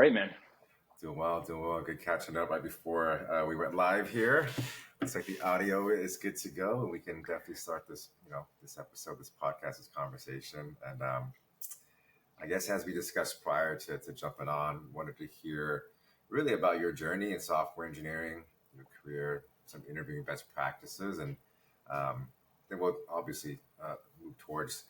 are you, man? Doing well, doing well. Good catching up right before we went live here. Looks like the audio is good to go, and we can definitely start this, this episode, this podcast, this conversation. And I guess as we discussed prior to jumping on, wanted to hear really about your journey in software engineering, your career, some interviewing best practices, and then we'll obviously move towards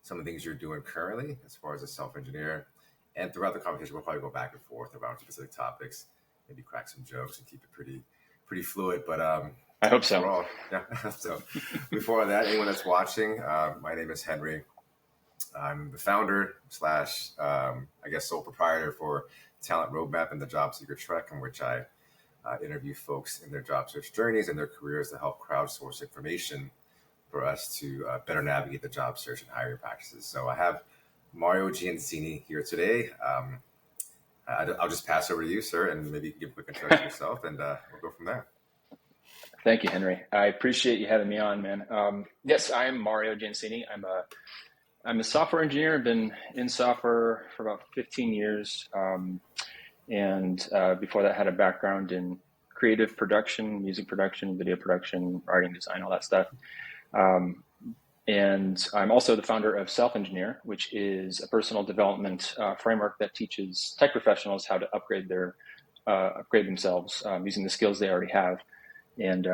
some of the things you're doing currently as far as a self-engineer. And throughout the conversation, we'll probably go back and forth around specific topics, maybe crack some jokes and keep it pretty fluid. But I hope so. overall, yeah. So before that, anyone that's watching, my name is Henry. I'm the founder / sole proprietor for Talent Roadmap and the Job Seeker Trek, in which I interview folks in their job search journeys and their careers to help crowdsource information for us to better navigate the job search and hiring practices. So I have Mario Giancini here today. I'll just pass over to you, sir, and maybe you can give a quick introduction to yourself, and we'll go from there. Thank you, Henry. I appreciate you having me on, man. Yes, I'm Mario Giancini. I'm a software engineer. I've been in software for about 15 years, and before that, had a background in creative production, music production, video production, writing, design, all that stuff. And I'm also the founder of Self Engineer, which is a personal development framework that teaches tech professionals how to upgrade themselves using the skills they already have. And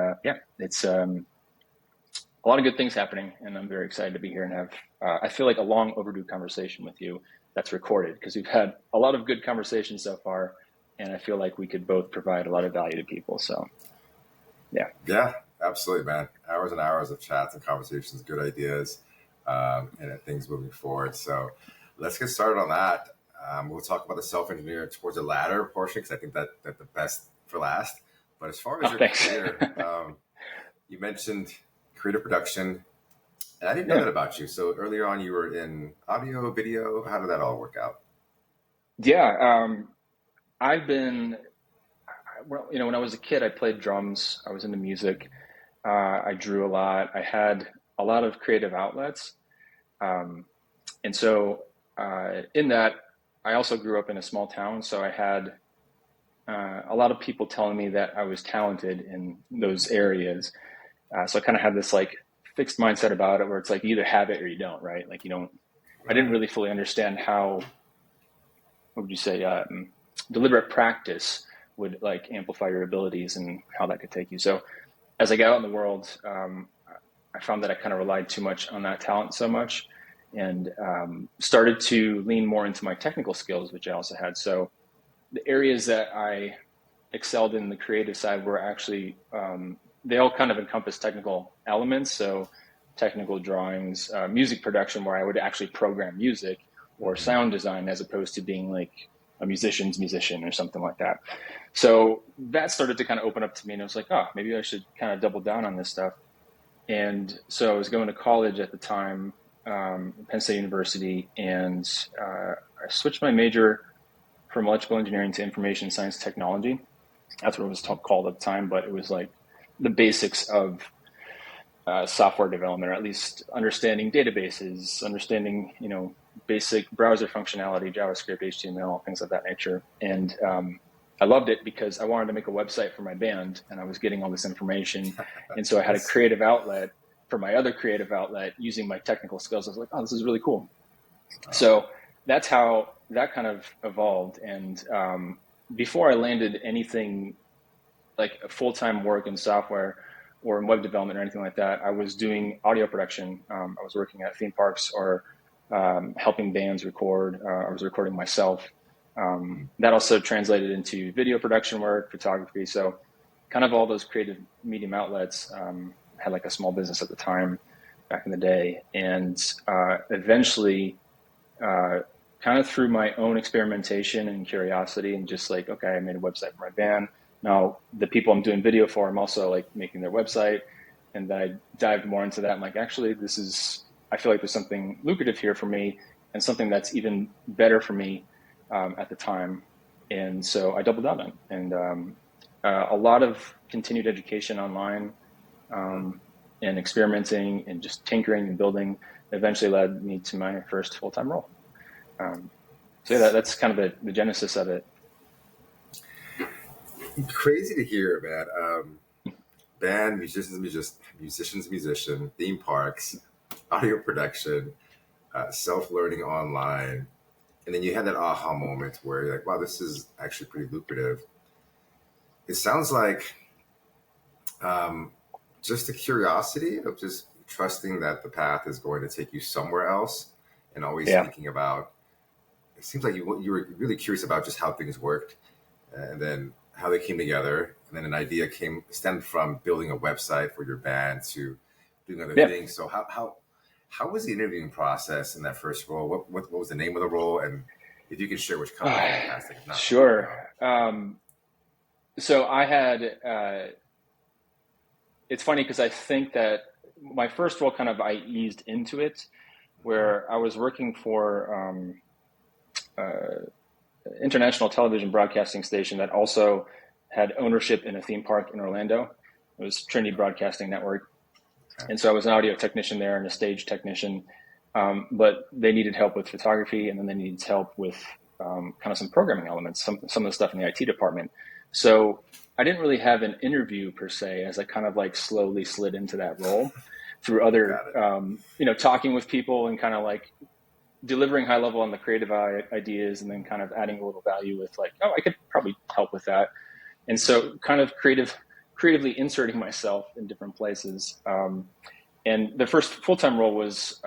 it's a lot of good things happening, and I'm very excited to be here and have, I feel like, a long overdue conversation with you that's recorded, because we've had a lot of good conversations so far, and I feel like we could both provide a lot of value to people. So, yeah. Yeah. Absolutely, man. Hours and hours of chats and conversations, good ideas, and things moving forward. So let's get started on that. We'll talk about the self-engineer towards the latter portion, because I think that the best for last. But as far as your career, you mentioned creative production, and I didn't know that about you. So earlier on, you were in audio, video. How did that all work out? Yeah, I've been, when I was a kid, I played drums. I was into music. I drew a lot. I had a lot of creative outlets. And so in that, I also grew up in a small town. So I had a lot of people telling me that I was talented in those areas. So I kind of had this like fixed mindset about it, where it's like you either have it or you don't, right? Like you don't, I didn't really fully understand how, what would you say, deliberate practice would like amplify your abilities and how that could take you. So as I got out in the world, I found that I kind of relied too much on that talent so much, and started to lean more into my technical skills, which I also had. So the areas that I excelled in the creative side were actually, they all kind of encompass technical elements. So technical drawings, music production, where I would actually program music, or sound design, as opposed to being like a musician's musician or something like that. So that started to kind of open up to me, and I was like, oh, maybe I should kind of double down on this stuff. And so I was going to college at the time, Penn State University, and I switched my major from electrical engineering to information science technology. That's what it was called at the time, but it was like the basics of software development, or at least understanding databases, understanding, basic browser functionality, JavaScript, HTML, things of that nature. And I loved it because I wanted to make a website for my band, and I was getting all this information. And so I had a creative outlet for my other creative outlet using my technical skills. I was like, oh, this is really cool. So that's how that kind of evolved. And before I landed anything like a full-time work in software or in web development or anything like that, I was doing audio production. I was working at theme parks, or helping bands record. I was recording myself. That also translated into video production work, photography. So kind of all those creative medium outlets. Had like a small business at the time back in the day. And eventually, kind of through my own experimentation and curiosity, and just like, okay, I made a website for my band. Now the people I'm doing video for, I'm also like making their website. And then I dived more into that. I'm like, actually, I feel like there's something lucrative here for me, and something that's even better for me at the time. And so I doubled down on it. And a lot of continued education online, and experimenting and just tinkering and building eventually led me to my first full-time role. So yeah, that's kind of the genesis of it. Crazy to hear, man. Band, musician, theme parks, audio production, self-learning online. And then you had that aha moment where you're like, wow, this is actually pretty lucrative. It sounds like um, just a curiosity of just trusting that the path is going to take you somewhere else and always Yeah. thinking about, it seems like you were really curious about just how things worked and then how they came together. And then an idea stemmed from building a website for your band to doing other Yeah. things. So how was the interviewing process in that first role? What was the name of the role? And if you can share which company, fantastic. If not, you Sure. know. So I had, it's funny because I think that my first role kind of I eased into it, where I was working for international television broadcasting station that also had ownership in a theme park in Orlando. It was Trinity Broadcasting Network. Okay. And so I was an audio technician there and a stage technician. But they needed help with photography, and then they needed help with kind of some programming elements, some of the stuff in the IT department. So I didn't really have an interview per se, as I kind of like slowly slid into that role through other, Got it. talking with people and kind of like delivering high level on the creative ideas, and then kind of adding a little value with like, oh, I could probably help with that. And so kind of creatively inserting myself in different places. And the first full-time role was,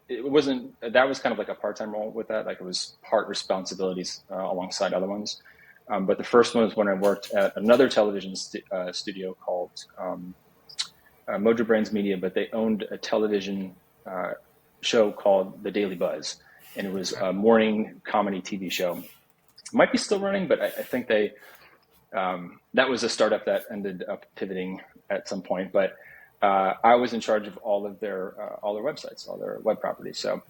it wasn't, that was kind of like a part-time role with that. Like it was part responsibilities alongside other ones. But the first one was when I worked at another television studio called Mojo Brands Media, but they owned a television show called The Daily Buzz. And it was Okay. a morning comedy TV show. It might be still running, but I think that was a startup that ended up pivoting at some point. But I was in charge of all their websites, all their web properties. So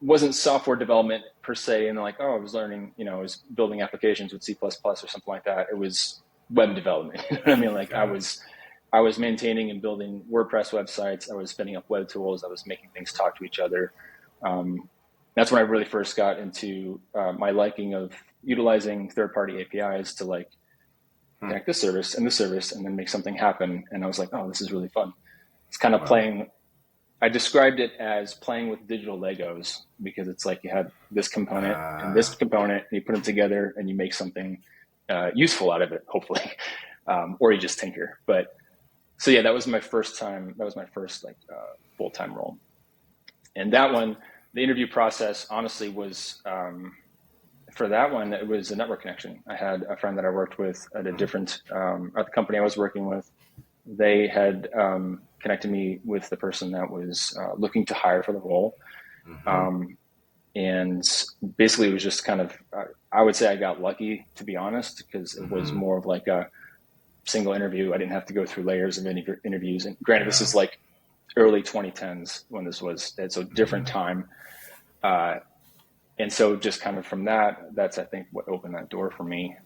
wasn't software development per se, and like, oh, I was learning, I was building applications with C++ or something like that. It was web development. You know what I mean? Like Got it. I was maintaining and building WordPress websites. I was spinning up web tools. I was making things talk to each other. That's when I really first got into my liking of utilizing third-party APIs to like connect this service and then make something happen. And I was like, oh, this is really fun. It's kind of Wow. playing. I described it as playing with digital Legos, because it's like you have this component and this component, and you put them together and you make something useful out of it, hopefully, or you just tinker. But so yeah, that was my first time. That was my first like full-time role, and that one, the interview process honestly was. For that one, it was a network connection. I had a friend that I worked with at a different at the company I was working with. They had connected me with the person that was looking to hire for the role, Mm-hmm. and basically it was just kind of I would say I got lucky, to be honest, because it was Mm-hmm. more of like a single interview. I didn't have to go through layers of interviews. And granted, this Yeah. is like early 2010s when this was. It's a different time. And so just kind of from that's, I think, what opened that door for me.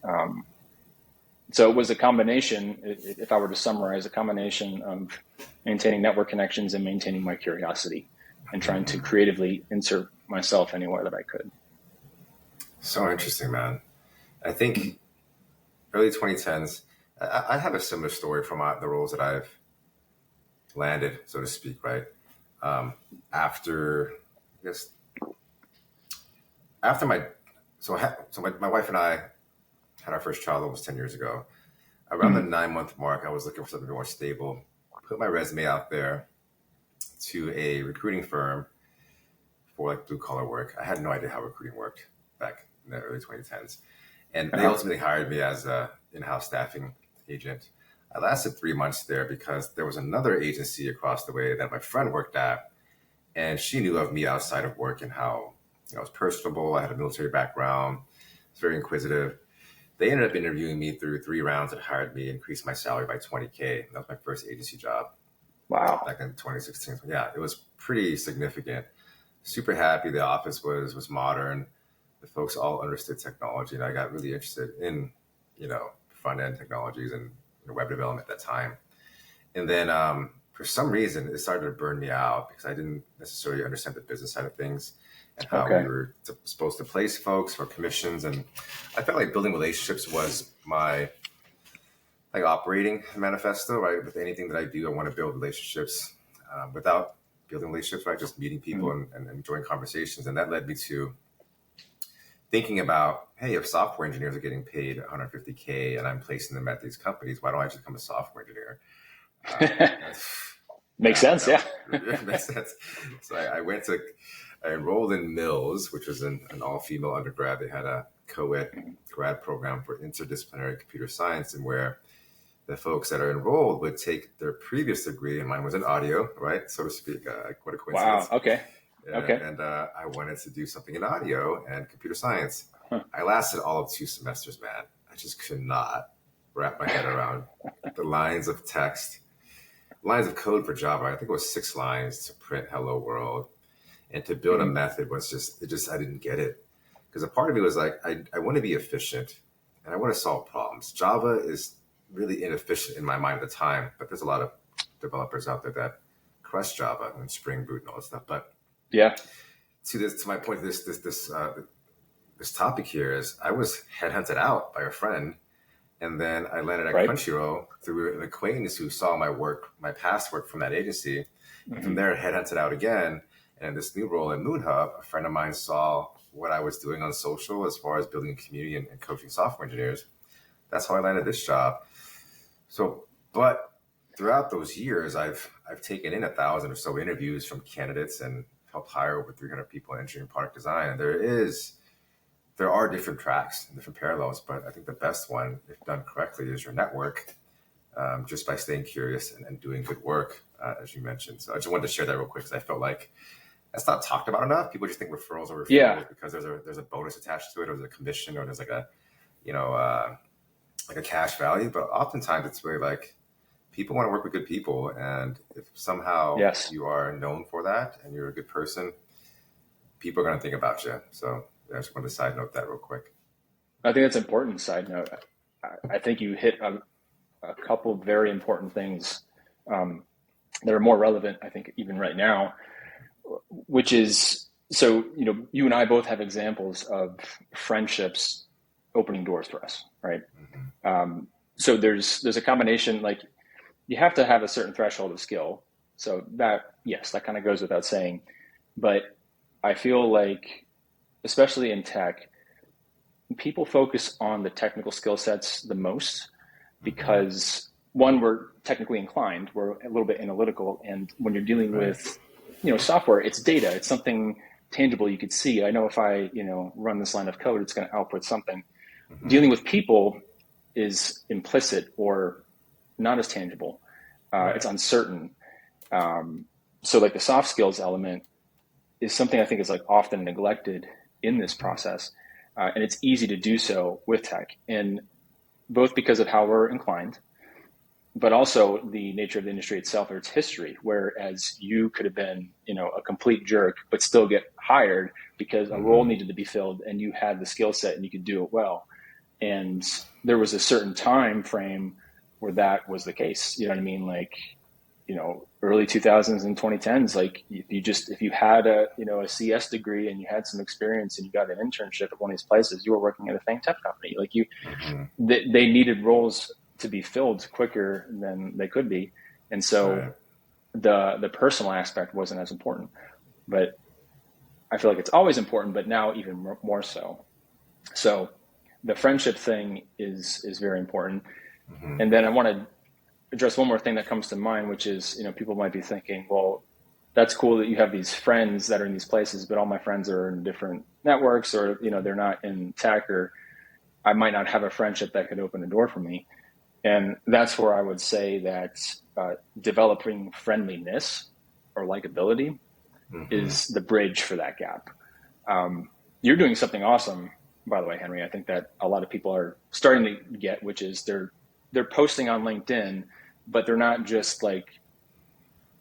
So it was a combination, if I were to summarize, a combination of maintaining network connections and maintaining my curiosity and trying to creatively insert myself anywhere that I could. So interesting, man. I think early 2010s, I have a similar story from the roles that I've landed, so to speak, right? Um, after, I guess, after my, my wife and I had our first child almost 10 years ago. Around the Mm-hmm. 9-month mark, I was looking for something more stable, put my resume out there to a recruiting firm for like blue collar work. I had no idea how recruiting worked back in the early 2010s. And they Uh-huh. ultimately hired me as a in-house staffing agent. I lasted 3 months there because there was another agency across the way that my friend worked at, and she knew of me outside of work and how I was personable. I had a military background. I was very inquisitive. They ended up interviewing me through 3 rounds and hired me, increased my salary by 20K. That was my first agency job Wow. back in 2016. So yeah, it was pretty significant. Super happy. The office was modern. The folks all understood technology, and I got really interested in front end technologies and web development at that time. And then for some reason, it started to burn me out because I didn't necessarily understand the business side of things. and how we Okay. were supposed to place folks for commissions. And I felt like building relationships was my like operating manifesto, right? With anything that I do, I want to build relationships without building relationships, right? Just meeting people and enjoying conversations. And that led me to thinking about, hey, if software engineers are getting paid 150K and I'm placing them at these companies, why don't I just become a software engineer? Makes sense. Yeah. Makes sense. So I enrolled in Mills, which was an all-female undergrad. They had a co-ed grad program for interdisciplinary computer science, and where the folks that are enrolled would take their previous degree, and mine was in audio, right, so to speak. What a coincidence. Wow. Okay. Yeah, Okay. and I wanted to do something in audio and computer science. Huh. I lasted all of 2 semesters, man. I just could not wrap my head around the lines of text, lines of code for Java. I think it was 6 lines to print "Hello World," and to build a method was just I didn't get it, because a part of me was like, I want to be efficient and I want to solve problems. Java is really inefficient in my mind at the time, but there's a lot of developers out there that crush Java and Spring Boot and all that stuff. But Yeah. to my point, this topic here is I was headhunted out by a friend, and then I landed at Right. Crunchyroll through an acquaintance who saw my work, my past work from that agency. And from there, headhunted out again. And in this new role in MoonHub, a friend of mine saw what I was doing on social as far as building a community and coaching software engineers. That's how I landed this job. So, but throughout those years, I've taken in 1,000 or so interviews from candidates and helped hire over 300 people in engineering product design. And there are different tracks and different parallels, but I think the best one, if done correctly, is your network, just by staying curious and doing good work, as you mentioned. So I just wanted to share that real quick, because I felt like that's not talked about enough. People just think referrals are referrals Yeah. because there's a bonus attached to it, or there's a commission, or there's like a like a cash value. But oftentimes it's really like people want to work with good people, and if somehow Yes. you are known for that and you're a good person, people are going to think about you. So yeah, I just wanted to side note that real quick. I think that's an important side note. I think you hit a couple of very important things that are more relevant, I think, even right now, which is, so, you and I both have examples of friendships opening doors for us, right? So there's a combination, like, you have to have a certain threshold of skill. So that, yes, that kind of goes without saying. But I feel like, especially in tech, people focus on the technical skill sets the most because, one, we're technically inclined, we're a little bit analytical, and when you're dealing with software, it's data, it's something tangible you could see. I know if I run this line of code, it's going to output something. Dealing with people is implicit or not as tangible. It's uncertain. So like the soft skills element is something I think is like often neglected in this process. And it's easy to do so with tech, and both because of how we're inclined, but also the nature of the industry itself or its history, whereas you could have been, a complete jerk, but still get hired because a role needed to be filled and you had the skill set and you could do it well. And there was a certain time frame where that was the case. You know what I mean? Like, early 2000s and 2010s, like if you had a CS degree and you had some experience and you got an internship at one of these places, you were working at a FANG tech company. Like they needed roles to be filled quicker than they could be. And so the personal aspect wasn't as important, but I feel like it's always important, but now even more so. So the friendship thing is very important. And then I want to address one more thing that comes to mind, which is, people might be thinking, well, that's cool that you have these friends that are in these places, but all my friends are in different networks, or, they're not in tech, or I might not have a friendship that could open a door for me. And that's where I would say that developing friendliness or likability is the bridge for that gap. You're doing something awesome, by the way, Henry. I think that a lot of people are starting to get, which is they're posting on LinkedIn, but they're not just like,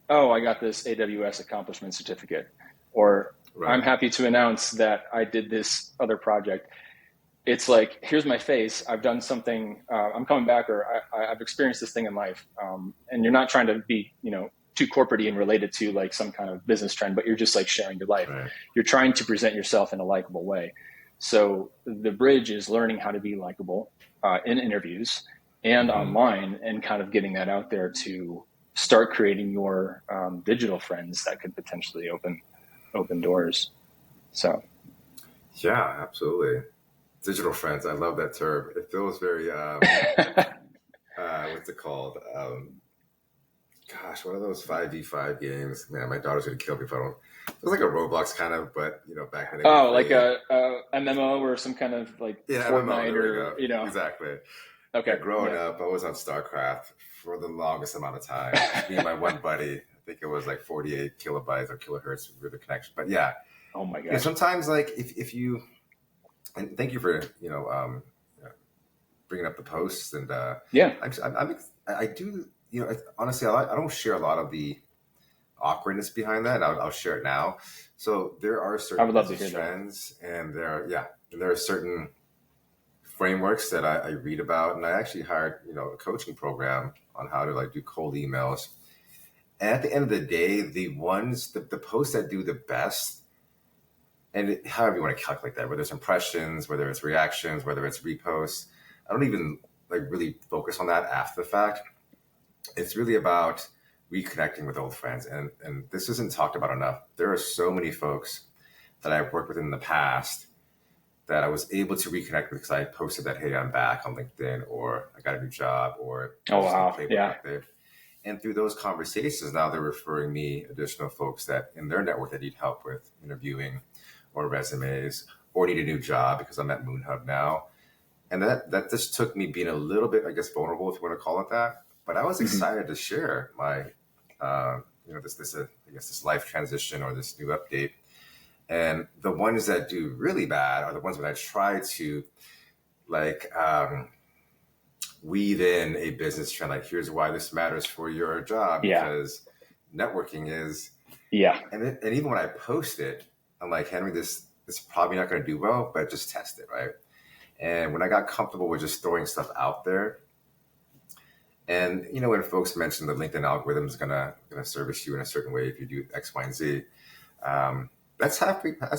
oh, I got this AWS accomplishment certificate, or I'm happy to announce that I did this other project. It's like, here's my face. I've done something. I'm coming back, or I've experienced this thing in life. And you're not trying to be, too corporate-y and related to like some kind of business trend, but you're just like sharing your life. Right. You're trying to present yourself in a likable way. So the bridge is learning how to be likable in interviews and online, and kind of getting that out there to start creating your digital friends that could potentially open doors. So Yeah, absolutely. Digital friends. I love that term. It feels very, what's it called? Gosh, one of those 5v5 games. Man, my daughter's going to kill me if I don't. It was like a Roblox kind of, but, back then they were oh, free. like a MMO or some kind of like Yeah, MMO, Fortnite there we or go. Exactly. Okay. Yeah, growing up, I was on StarCraft for the longest amount of time. Me and my one buddy, I think it was like 48 kilobytes or kilohertz with the connection. But yeah, Oh my gosh. sometimes like if you, and thank you for, bringing up the posts and Yeah. I do, honestly, I don't share a lot of the awkwardness behind that. I'll share it now. So there are I certain would love to business hear that. trends, and there are certain frameworks that I read about, and I actually hired a coaching program on how to like do cold emails. And at the end of the day, the posts that do the best, and however you want to calculate that, whether it's impressions, whether it's reactions, whether it's reposts, I don't even like really focus on that after the fact. It's really about reconnecting with old friends, and this isn't talked about enough. There are so many folks that I've worked with in the past that I was able to reconnect with because I posted that, hey, I'm back on LinkedIn, or I got a new job, or Oh wow. Yeah. update. And through those conversations, now they're referring me additional folks that in their network that need help with interviewing or resumes or need a new job because I'm at Moonhub now. And that just took me being a little bit, I guess, vulnerable, if you want to call it that. But I was excited to share my, this life transition or this new update. And the ones that do really bad are the ones that I try to like weave in a business trend. Like, here's why this matters for your job, because networking is. Yeah. And even when I post it, I'm like, Henry, this is probably not going to do well, but just test it, right? And when I got comfortable with just throwing stuff out there, and when folks mention the LinkedIn algorithm is gonna service you in a certain way if you do X, Y, and Z, that's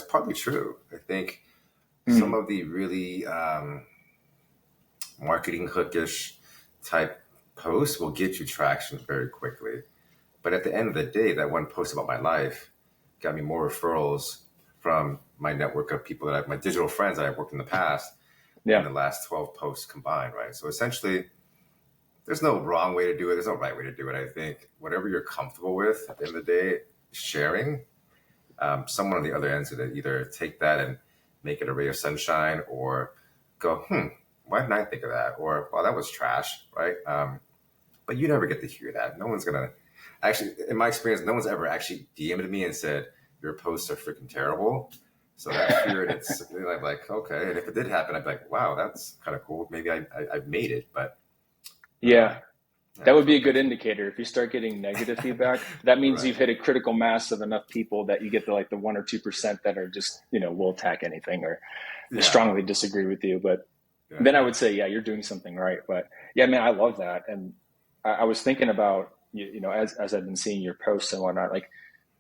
partly true. I think some of the really marketing hookish type posts will get you traction very quickly. But at the end of the day, that one post about my life got me more referrals from my network of people my digital friends that I've worked in the past than the last 12 posts combined, right? So essentially, there's no wrong way to do it. There's no right way to do it. I think whatever you're comfortable with at the end of the day, sharing, someone on the other end to either take that and make it a ray of sunshine, or go, why didn't I think of that? Or, well, that was trash, right? But you never get to hear that. No one's going to, actually, in my experience, no one's ever actually DM'd me and said, your posts are freaking terrible. So that fear, and it's like, okay. And if it did happen, I'd be like, wow, that's kind of cool. Maybe I've made it, but. That would be a good indicator. If you start getting negative feedback, that means you've hit a critical mass of enough people that you get the 1 or 2% that are just, will attack anything or strongly disagree with you. But then I would say, you're doing something right. But man, I love that. And I was thinking about, as I've been seeing your posts and whatnot,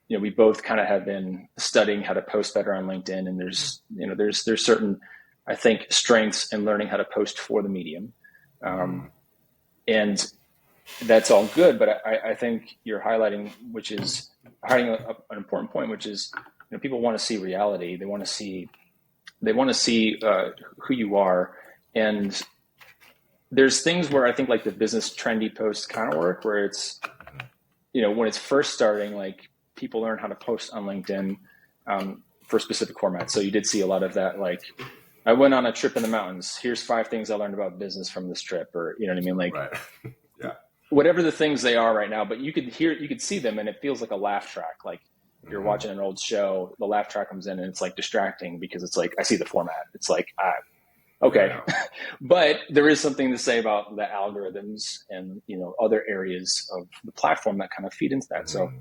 we both kind of have been studying how to post better on LinkedIn. And there's certain, I think, strengths in learning how to post for the medium. And that's all good, but I think you're highlighting an important point, which is, people want to see reality. They want to see who you are. And there's things where I think like the business trendy posts kind of work, where it's, when it's first starting, like people learn how to post on LinkedIn for specific formats. So you did see a lot of that, like, I went on a trip in the mountains. Here's 5 things I learned about business from this trip, or, you know what I mean? Like, whatever the things they are right now, but you could see them and it feels like a laugh track. Like you're watching an old show, the laugh track comes in and it's like distracting because it's like, I see the format. It's like, okay. But there is something to say about the algorithms and, other areas of the platform that kind of feed into that. So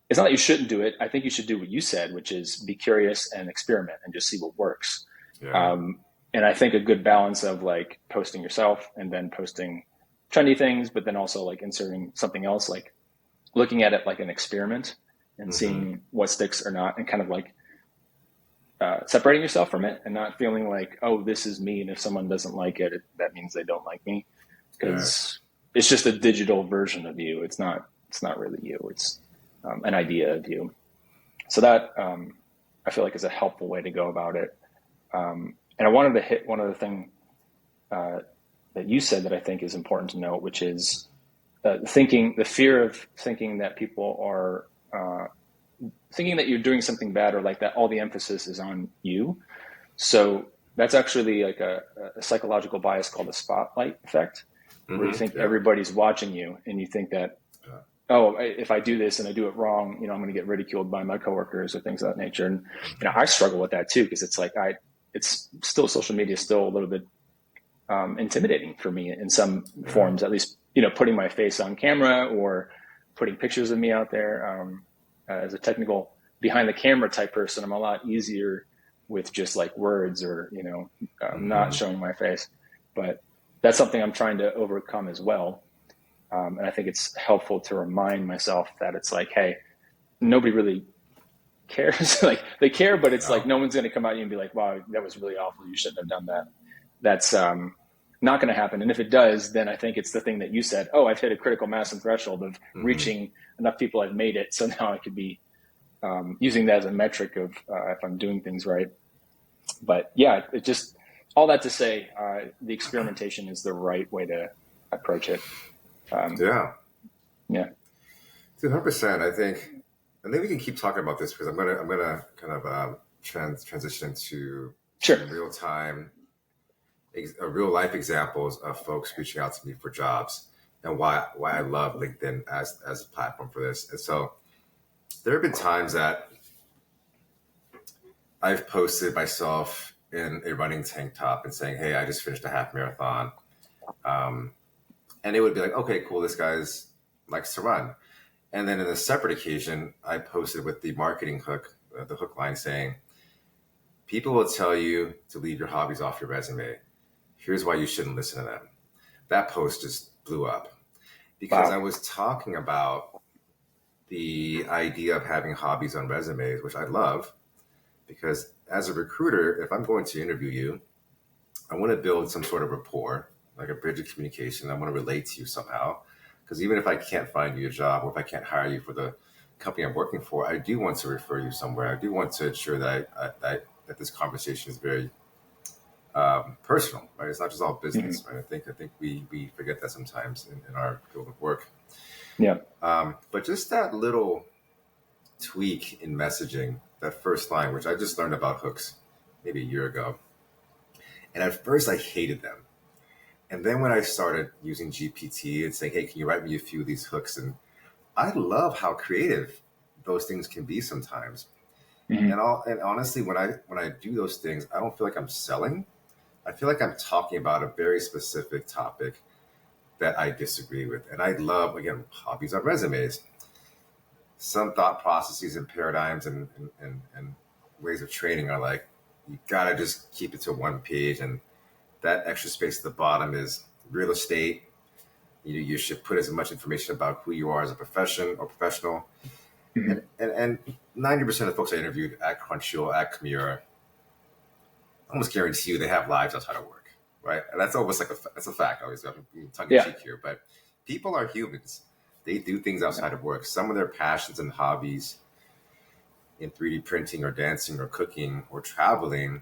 it's not that you shouldn't do it. I think you should do what you said, which is be curious and experiment and just see what works. And I think a good balance of like posting yourself and then posting trendy things, but then also like inserting something else. Like looking at it like an experiment and seeing what sticks or not, and kind of like separating yourself from it and not feeling like, oh, this is me, and if someone doesn't like it, that means they don't like me, Yeah. because it's just a digital version of you. It's not really you. It's an idea of you. So that I feel like is a helpful way to go about it. And I wanted to hit one other thing that you said that I think is important to note, which is the fear of thinking that people are thinking that you're doing something bad, or like that all the emphasis is on you. So that's actually like a psychological bias called the spotlight effect, where you think everybody's watching you, and you think that, oh, if I do this and I do it wrong, I'm going to get ridiculed by my coworkers or things of that nature. And I struggle with that too, because it's like it's still, social media is still a little bit intimidating for me in some forms, at least. Putting my face on camera or putting pictures of me out there. As a technical behind the camera type person, I'm a lot easier with just like words or not showing my face. But that's something I'm trying to overcome as well. And I think it's helpful to remind myself that it's like, hey, nobody really cares. Like, they care, but it's like no one's going to come at you and be like, wow, that was really awful, you shouldn't have done that. That's not going to happen. And if it does, then I think it's the thing that you said, oh, I've hit a critical mass and threshold of reaching enough people, I've made it, so now I could be using that as a metric of if I'm doing things right. But yeah, it just, all that to say, the experimentation is the right way to approach it. Yeah. 100%. I think, and then we can keep talking about this, because I'm gonna kind of transition to some real time, real life examples of folks reaching out to me for jobs, and why I love LinkedIn as a platform for this. And so there have been times that I've posted myself in a running tank top and saying, hey, I just finished a half marathon. And it would be like, okay, cool, this guy's likes to run. And then in a separate occasion, I posted with the marketing hook, the hook line saying, people will tell you to leave your hobbies off your resume. Here's why you shouldn't listen to them. That post just blew up, because I was talking about the idea of having hobbies on resumes, which I love, because as a recruiter, if I'm going to interview you, I want to build some sort of rapport, like a bridge of communication. I want to relate to you somehow. Because even if I can't find you a job, or if I can't hire you for the company I'm working for, I do want to refer you somewhere. I do want to ensure that that this conversation is very personal, right? It's not just all business, right? I think we forget that sometimes in our field of work. Yeah. But just that little tweak in messaging, that first line, which I just learned about hooks maybe a year ago. And at first I hated them. And then when I started using GPT and saying, hey, can you write me a few of these hooks? And I love how creative those things can be sometimes. And honestly, when I do those things, I don't feel like I'm selling. I feel like I'm talking about a very specific topic that I disagree with. And I love, again, hobbies on resumes. Some thought processes and paradigms and ways of training are like, you gotta just keep it to one page, and that extra space at the bottom is real estate. You should put as much information about who you are as a professional. And 90% of the folks I interviewed at Crunchyroll, at Kamira, I almost guarantee you they have lives outside of work, right? And that's almost like that's a fact. Obviously, I'm being tongue-in-cheek here, but people are humans. They do things outside of work. Some of their passions and hobbies in 3D printing or dancing or cooking or traveling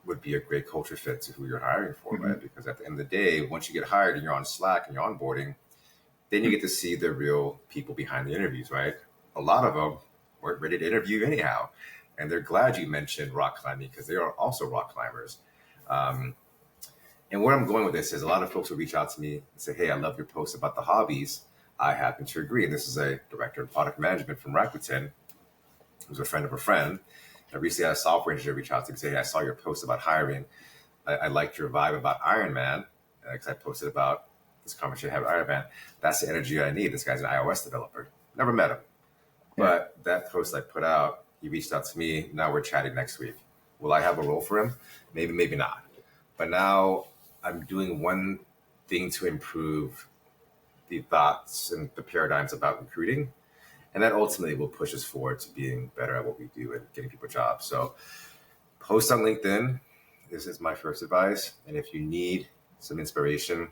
would be a great culture fit to who you're hiring for, right? Because at the end of the day, once you get hired and you're on Slack and you're onboarding, then you get to see the real people behind the interviews, right? A lot of them weren't ready to interview anyhow. And they're glad you mentioned rock climbing, because they are also rock climbers. And where I'm going with this is a lot of folks will reach out to me and say, hey, I love your post about the hobbies. I happen to agree. And this is a director of product management from Rakuten, who's a friend of a friend. I recently had a software engineer reach out to me and say, hey, I saw your post about hiring. I liked your vibe about Iron Man, because I posted about this conversation I had with Iron Man. That's the energy I need. This guy's an iOS developer. Never met him. But that post I put out, he reached out to me. Now we're chatting next week. Will I have a role for him? Maybe, maybe not. But now I'm doing one thing to improve the thoughts and the paradigms about recruiting. And that ultimately will push us forward to being better at what we do and getting people jobs. So post on LinkedIn. This is my first advice. And if you need some inspiration,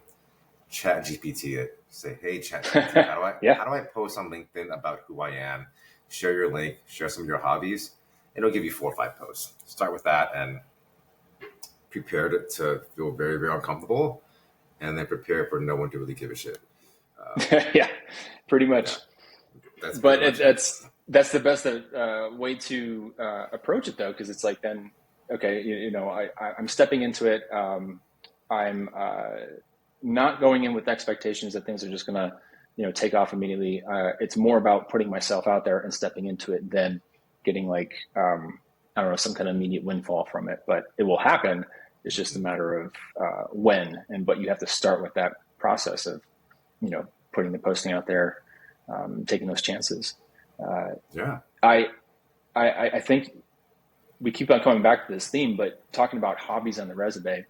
chat GPT it. Say, hey, chat GPT, how do I post on LinkedIn about who I am? Share your link, share some of your hobbies, and it'll give you 4 or 5 posts. Start with that and prepare to feel very, very uncomfortable, and then prepare for no one to really give a shit. Yeah, pretty much. Yeah, that's the best way to approach it, though, because it's like, then, okay, I'm stepping into it. I'm not going in with expectations that things are just gonna, take off immediately. It's more about putting myself out there and stepping into it than getting like, I don't know, some kind of immediate windfall from it. But it will happen. It's just a matter of when, but you have to start with that process of, putting the posting out there, taking those chances. I think we keep on coming back to this theme, but talking about hobbies on the resume,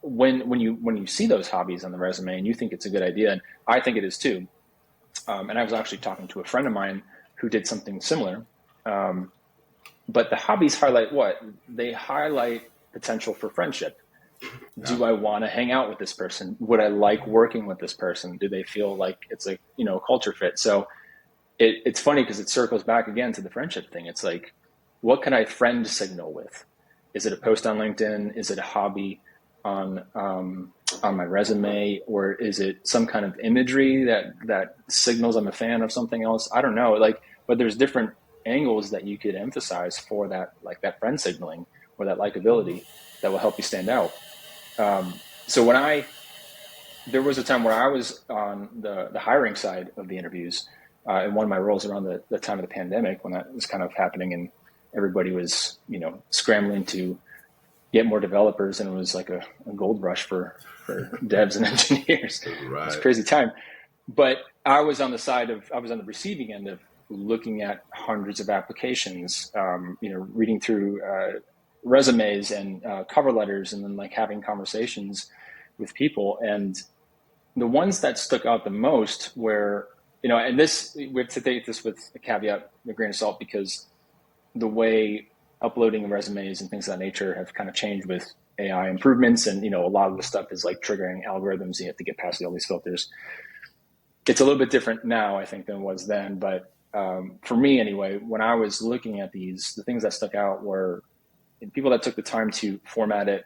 when you see those hobbies on the resume and you think it's a good idea, and I think it is too. And I was actually talking to a friend of mine who did something similar. But the hobbies highlight what? They highlight potential for friendship. Yeah. Do I want to hang out with this person? Would I like working with this person? Do they feel like it's a culture fit? So it's funny because it circles back again to the friendship thing. It's like, what can I friend signal with? Is it a post on LinkedIn? Is it a hobby on my resume? Or is it some kind of imagery that signals I'm a fan of something else? I don't know. But there's different angles that you could emphasize for that, like that friend signaling or that likability that will help you stand out. So there was a time where I was on the hiring side of the interviews, in one of my roles around the time of the pandemic, when that was kind of happening and everybody was, scrambling to get more developers, and it was like a gold rush for devs and engineers. Right. It was a crazy time. But I was on the receiving end of looking at hundreds of applications, reading through resumes and cover letters, and then like having conversations with people. And the ones that stuck out the most were, and this, we have to take this with a caveat, a grain of salt, because the way uploading resumes and things of that nature have kind of changed with AI improvements. And, a lot of the stuff is like triggering algorithms. You have to get past all these filters. It's a little bit different now, I think, than it was then. But for me anyway, when I was looking at these, the things that stuck out were people that took the time to format it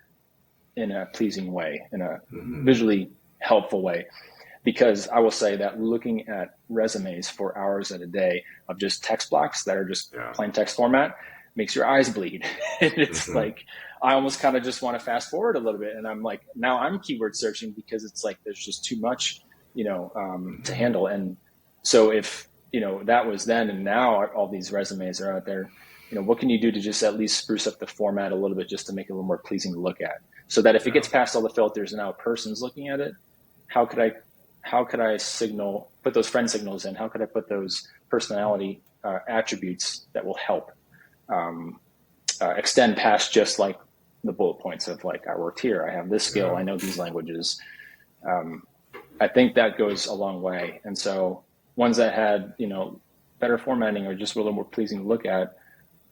in a pleasing way, in a visually helpful way. Because I will say that looking at resumes for hours at a day of just text blocks that are just plain text format makes your eyes bleed. And it's like, I almost kind of just want to fast forward a little bit. And I'm like, now I'm keyword searching because it's like, there's just too much, to handle. And so if, that was then, and now all these resumes are out there, what can you do to just at least spruce up the format a little bit, just to make it a little more pleasing to look at, so that if it gets past all the filters and now a person's looking at it, how could I put those friend signals in? How could I put those personality attributes that will help extend past just like the bullet points of like, I worked here, I have this skill, I know these languages. I think that goes a long way. And so ones that had, better formatting or just were a little more pleasing to look at,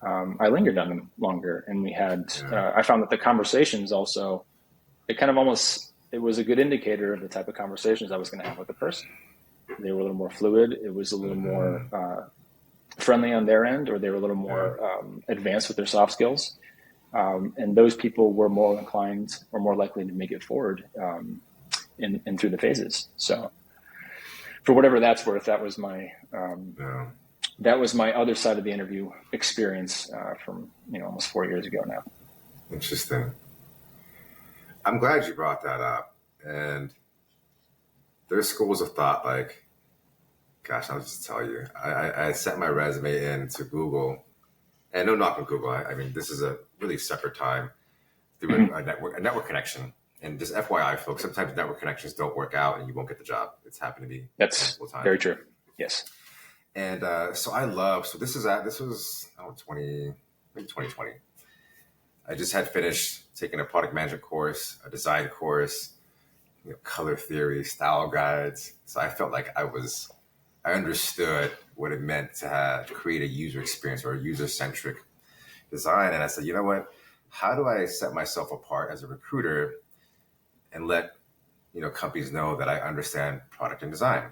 I lingered on them longer. And we had, I found that the conversations also, it was a good indicator of the type of conversations I was going to have with the person. They were a little more fluid. It was a little more friendly on their end, or they were a little more advanced with their soft skills. And those people were more inclined or more likely to make it forward in through the phases. So for whatever that's worth, that was my other side of the interview experience from almost 4 years ago now. Interesting. I'm glad you brought that up. And there's schools of thought like, gosh, I'll just tell you, I sent my resume into Google, and no knock on Google. I mean, this is a really separate time through a network connection. And just FYI, folks, sometimes network connections don't work out and you won't get the job. It's happened to me. That's very true. Yes. And so this was 2020. I just had finished taking a product management course, a design course, color theory, style guides. So I felt like I understood what it meant to create a user experience or a user centric design. And I said, you know what? How do I set myself apart as a recruiter and let companies know that I understand product and design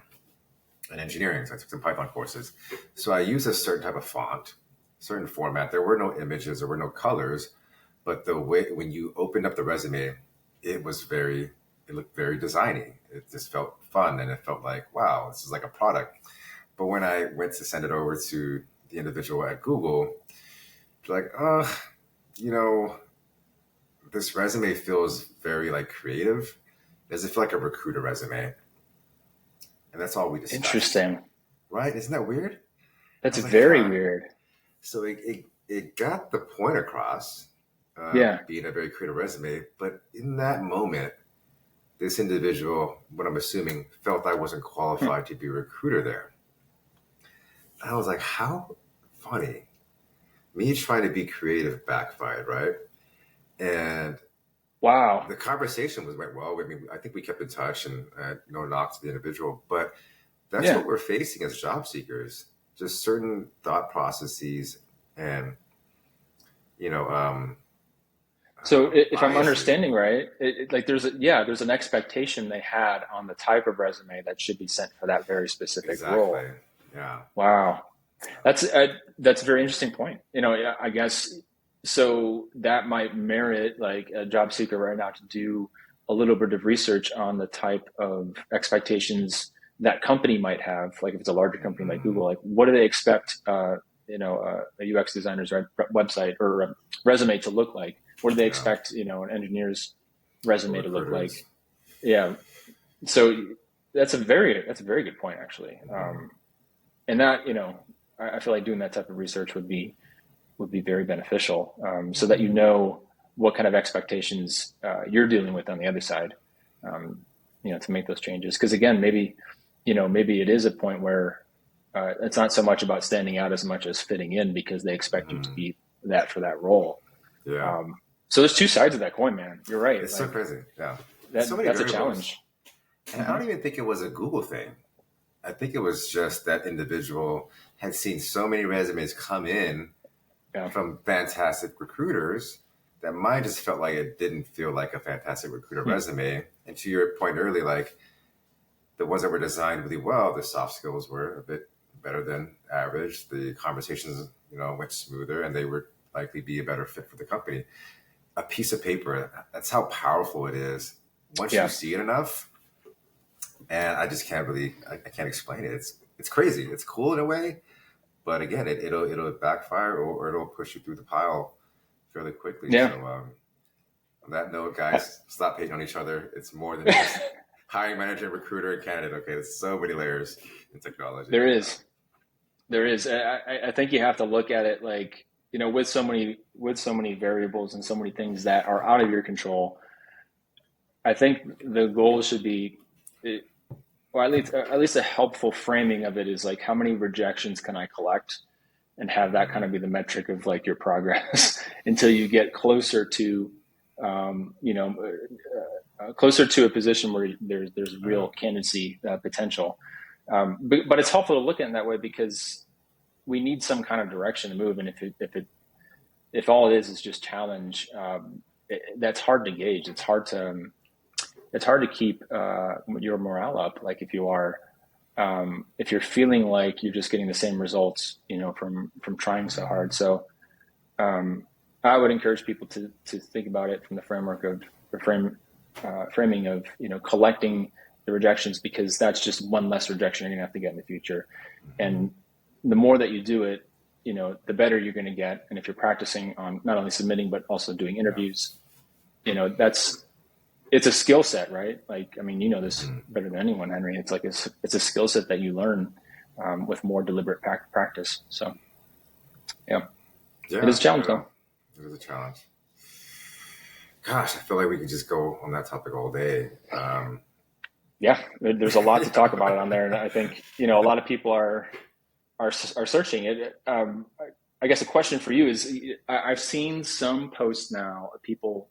and engineering? So I took some Python courses. So I used a certain type of font, certain format. There were no images, there were no colors, but the way when you opened up the resume, it looked very designy. It just felt fun, and it felt like, wow, this is like a product. But when I went to send it over to the individual at Google, like, you know, this resume feels very like creative. Does it feel like a recruiter resume? And that's all we discussed. Interesting. Right? Isn't that weird? I That's was like, very huh. weird. So it got the point across, Yeah. being a very creative resume. But in that moment, this individual, what I'm assuming, felt I wasn't qualified to be a recruiter there. I was like, how funny. Me trying to be creative backfired, right? And Wow. the conversation went well. I mean, I think we kept in touch and no knock to the individual, but that's Yeah. what we're facing as job seekers. Just certain thought processes and, you know, So if I'm biases. understanding right, like there's an expectation they had on the type of resume that should be sent for that very specific Exactly. role. Yeah. Wow. That's a very interesting point. I guess so that might merit like a job seeker right now to do a little bit of research on the type of expectations that company might have. Like if it's a larger company like Mm-hmm. Google, like what do they expect, a UX designer's website or resume to look like? What do they Yeah. expect, an engineer's Or resume to look like? recruiters. Yeah. So that's a very good point actually. Mm-hmm. And that, I feel like doing that type of research would be very beneficial, so that Mm-hmm. what kind of expectations you're dealing with on the other side, to make those changes. Because again, maybe it is a point where it's not so much about standing out as much as fitting in because they expect you to Mm-hmm. be that for that role. Yeah. Um, so there's two sides of that coin, man. You're right. It's so Like crazy. Yeah. So many that's a variables. challenge. And I Hmm. don't even think it was a Google thing. I think it was just that individual had seen so many resumes come in Yeah. from fantastic recruiters that mine just felt like it didn't feel like a fantastic recruiter Hmm. resume. And to your point earlier, like the ones that were designed really well, the soft skills were a bit better than average. The conversations, went smoother, and they would likely be a better fit for the company. A piece of paper, that's how powerful it is. Once you Yeah. see it enough, and I just can't really, I can't explain it. It's crazy. It's cool in a way, but again, it'll backfire or it'll push you through the pile fairly quickly. Yeah. So on that note, guys, stop hating on each other. It's more than just hiring manager, recruiter, and candidate. Okay, there's so many layers in technology. There is. There is. I think you have to look at it like, with so many variables and so many things that are out of your control. I think the goal should be, or at least a helpful framing of it is like, how many rejections can I collect, and have that kind Mm-hmm. of be the metric of like your progress until you get closer to, um, you know, closer to a position where there's Yeah. real candidacy potential. But it's helpful to look at it in that way because we need some kind of direction to move. And if all it is just challenge, that's hard to gauge. It's hard to keep your morale up. Like if you're feeling like you're just getting the same results, from trying so Mm-hmm. hard. So um, I would encourage people to think about it from the framework of the framing of, collecting the rejections, because that's just one less rejection you're gonna have to get in the future. Mm-hmm. And the more that you do it, the better you're going to get. And if you're practicing on not only submitting, but also doing Yeah. interviews, it's a skill set, right? Like, I mean, you know this Mm-hmm. better than anyone, Henry. It's like, it's a skill set that you learn with more deliberate practice. So yeah, it Yeah. is a challenge Yeah. though. It is a challenge. Gosh, I feel like we could just go on that topic all day. Yeah, there's a lot to talk about it on there. And I think, a lot of people are searching it. I guess a question for you is, I've seen some posts now of people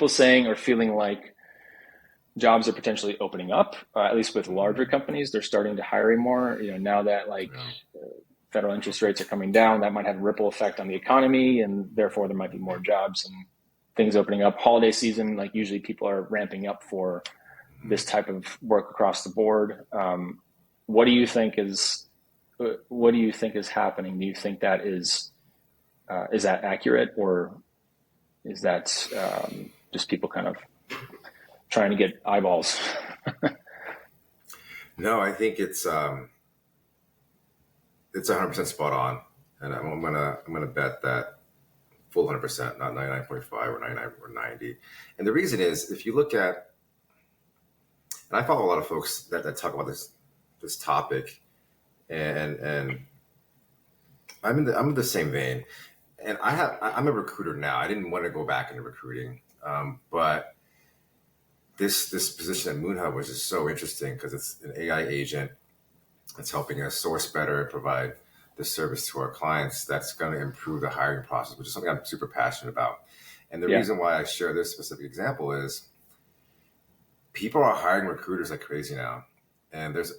saying or feeling like jobs are potentially opening up, at least with larger companies. They're starting to hire more. Now that Yeah. federal interest rates are coming down, that might have a ripple effect on the economy, and therefore there might be more jobs and things opening up. Holiday season, like usually people are ramping up for this type of work across the board. What do you think is what do you think is happening? Do you think that is that accurate, or is that just people kind of trying to get eyeballs? No, I think it's 100% spot on, and I'm gonna bet that full 100%, not 99.5 or 99 or 90. And the reason is, if you look at, and I follow a lot of folks that talk about this topic, and I'm in the same vein. And I'm a recruiter now. I didn't want to go back into recruiting, but this position at MoonHub was just so interesting because it's an AI agent that's helping us source better and provide the service to our clients that's going to improve the hiring process, which is something I'm super passionate about. And the Yeah, reason why I share this specific example is people are hiring recruiters like crazy now. And there's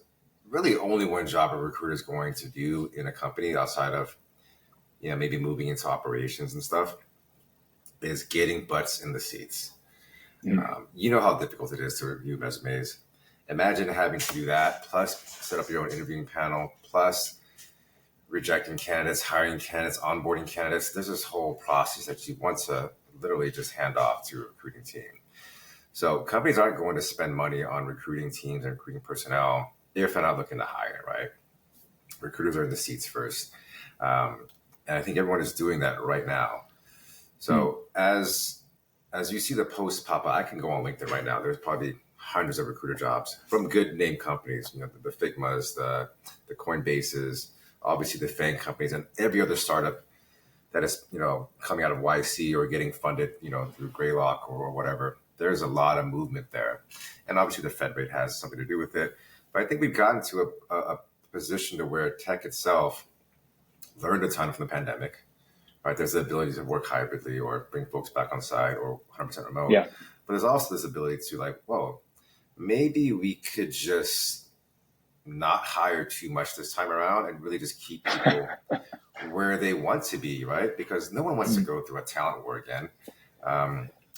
really only one job a recruiter is going to do in a company outside of, maybe moving into operations and stuff, is getting butts in the seats. mm. You know how difficult it is to review resumes. Imagine having to do that, plus set up your own interviewing panel, plus rejecting candidates, hiring candidates, onboarding candidates. There's this whole process that you want to literally just hand off to a recruiting team. So companies aren't going to spend money on recruiting teams and recruiting personnel if they're not looking to hire, right? Recruiters are in the seats first. And I think everyone is doing that right now. Mm. So as you see the posts pop up, I can go on LinkedIn right now. There's probably hundreds of recruiter jobs from good name companies, the Figmas, the Coinbases, obviously the FANG companies, and every other startup that is, coming out of YC or getting funded, through Greylock or whatever. There's a lot of movement there. And obviously the Fed rate has something to do with it. But I think we've gotten to a position to where tech itself learned a ton from the pandemic, right? There's the ability to work hybridly or bring folks back on site or 100% remote. Yeah, But there's also this ability to whoa, maybe we could just not hire too much this time around and really just keep people where they want to be, right? Because no one wants to mm. go through a talent war again.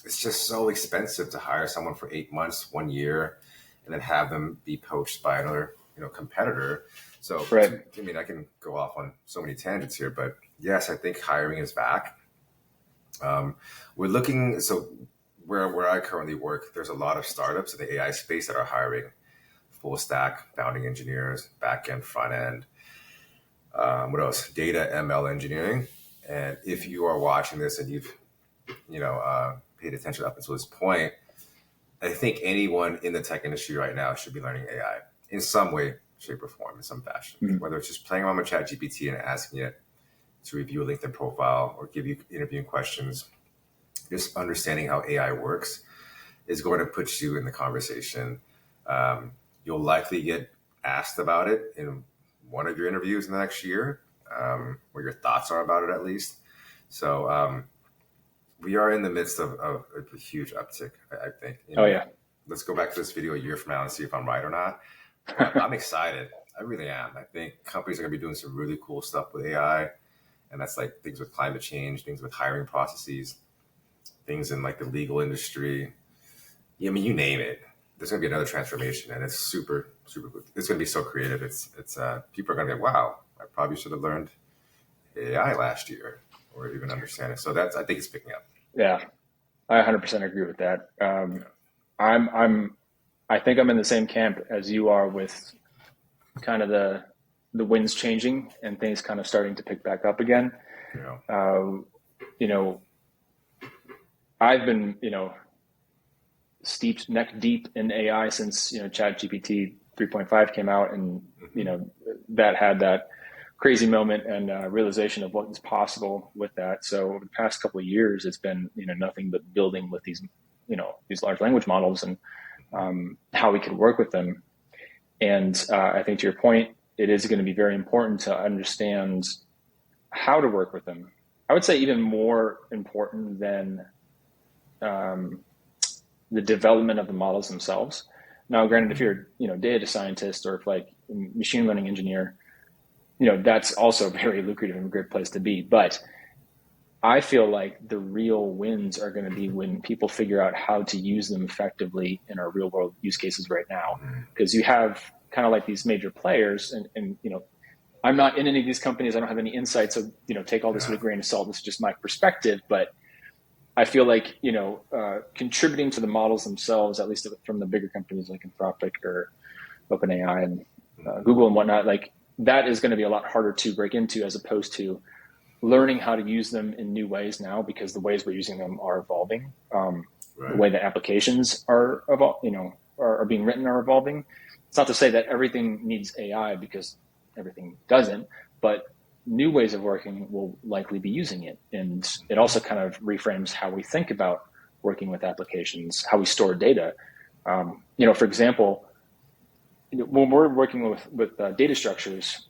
It's just so expensive to hire someone for 8 months, 1 year, and then have them be poached by another, competitor. So, Right. I can go off on so many tangents here, but yes, I think hiring is back. We're looking, so where I currently work, there's a lot of startups in the AI space that are hiring full stack founding engineers, back end, front end. What else? Data ML engineering. And if you are watching this and you've, paid attention up until this point, I think anyone in the tech industry right now should be learning AI in some way, shape, or form, in some fashion. Mm. Whether it's just playing around with ChatGPT and asking it to review a LinkedIn profile or give you interviewing questions, just understanding how AI works is going to put you in the conversation. You'll likely get asked about it in one of your interviews in the next year, or your thoughts are about it at least. So we are in the midst of a huge uptick, I think. Oh yeah. Let's go back to this video a year from now and see if I'm right or not. But I'm excited. I really am. I think companies are going to be doing some really cool stuff with AI. And that's like things with climate change, things with hiring processes, things in like the legal industry. You name it. There's going to be another transformation, and it's super, super good. It's going to be so creative. It's people are going to be like, wow, I probably should have learned AI last year or even understand it. So I think it's picking up. Yeah, I 100% agree with that. Yeah. I'm I think I'm in the same camp as you are with kind of the winds changing and things kind of starting to pick back up again. Yeah. Uh, you know, I've been steeped neck deep in AI since ChatGPT 3.5 came out, and Mm-hmm. that had that crazy moment and realization of what is possible with that. So over the past couple of years, it's been nothing but building with these large language models and how we could work with them. And I think to your point, it is going to be very important to understand how to work with them. I would say even more important than the development of the models themselves. Now, granted, if you're data scientist or if like machine learning engineer, that's also very lucrative and a great place to be. But I feel like the real wins are going to be when people figure out how to use them effectively in our real world use cases right now. Because you have kind of like these major players, and I'm not in any of these companies. I don't have any insights. So take all this with a grain of salt. This is just my perspective, but I feel like contributing to the models themselves, at least from the bigger companies like Anthropic or OpenAI and Google and whatnot, like that is going to be a lot harder to break into as opposed to learning how to use them in new ways now, because the ways we're using them are evolving. The way that applications are being written are evolving. It's not to say that everything needs AI, because everything doesn't, but new ways of working will likely be using it. And it also kind of reframes how we think about working with applications, how we store data. For example, when we're working with data structures,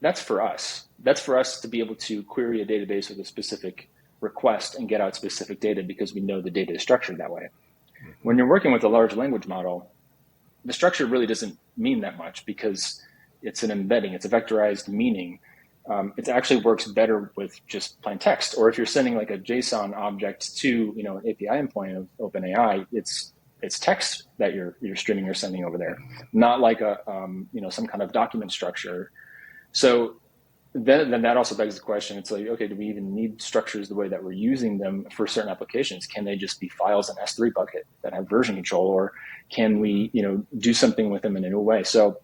that's for us. That's for us to be able to query a database with a specific request and get out specific data, because we know the data is structured that way. When you're working with a large language model, the structure really doesn't mean that much, because it's an embedding, it's a vectorized meaning. It actually works better with just plain text. Or if you're sending like a JSON object to an API endpoint of OpenAI, it's text that you're streaming or sending over there, not like a some kind of document structure. So then that also begs the question. It's like, okay, do we even need structures the way that we're using them for certain applications? Can they just be files in S3 bucket that have version control, or can we do something with them in a new way? So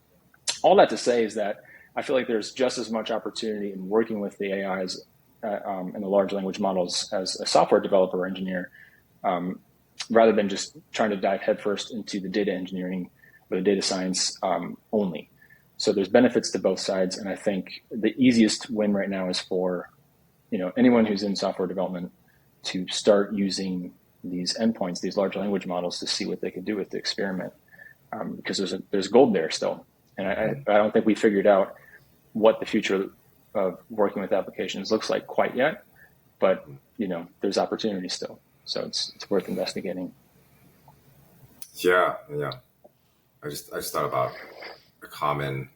all that to say is that I feel like there's just as much opportunity in working with the AIs and the large language models as a software developer or engineer, rather than just trying to dive headfirst into the data engineering or the data science only. So there's benefits to both sides, and I think the easiest win right now is for anyone who's in software development to start using these endpoints, these large language models, to see what they can do with the experiment, because there's gold there still. And I don't think we figured out what the future of working with applications looks like quite yet, but there's opportunity still. So it's worth investigating. Yeah. I just thought about a common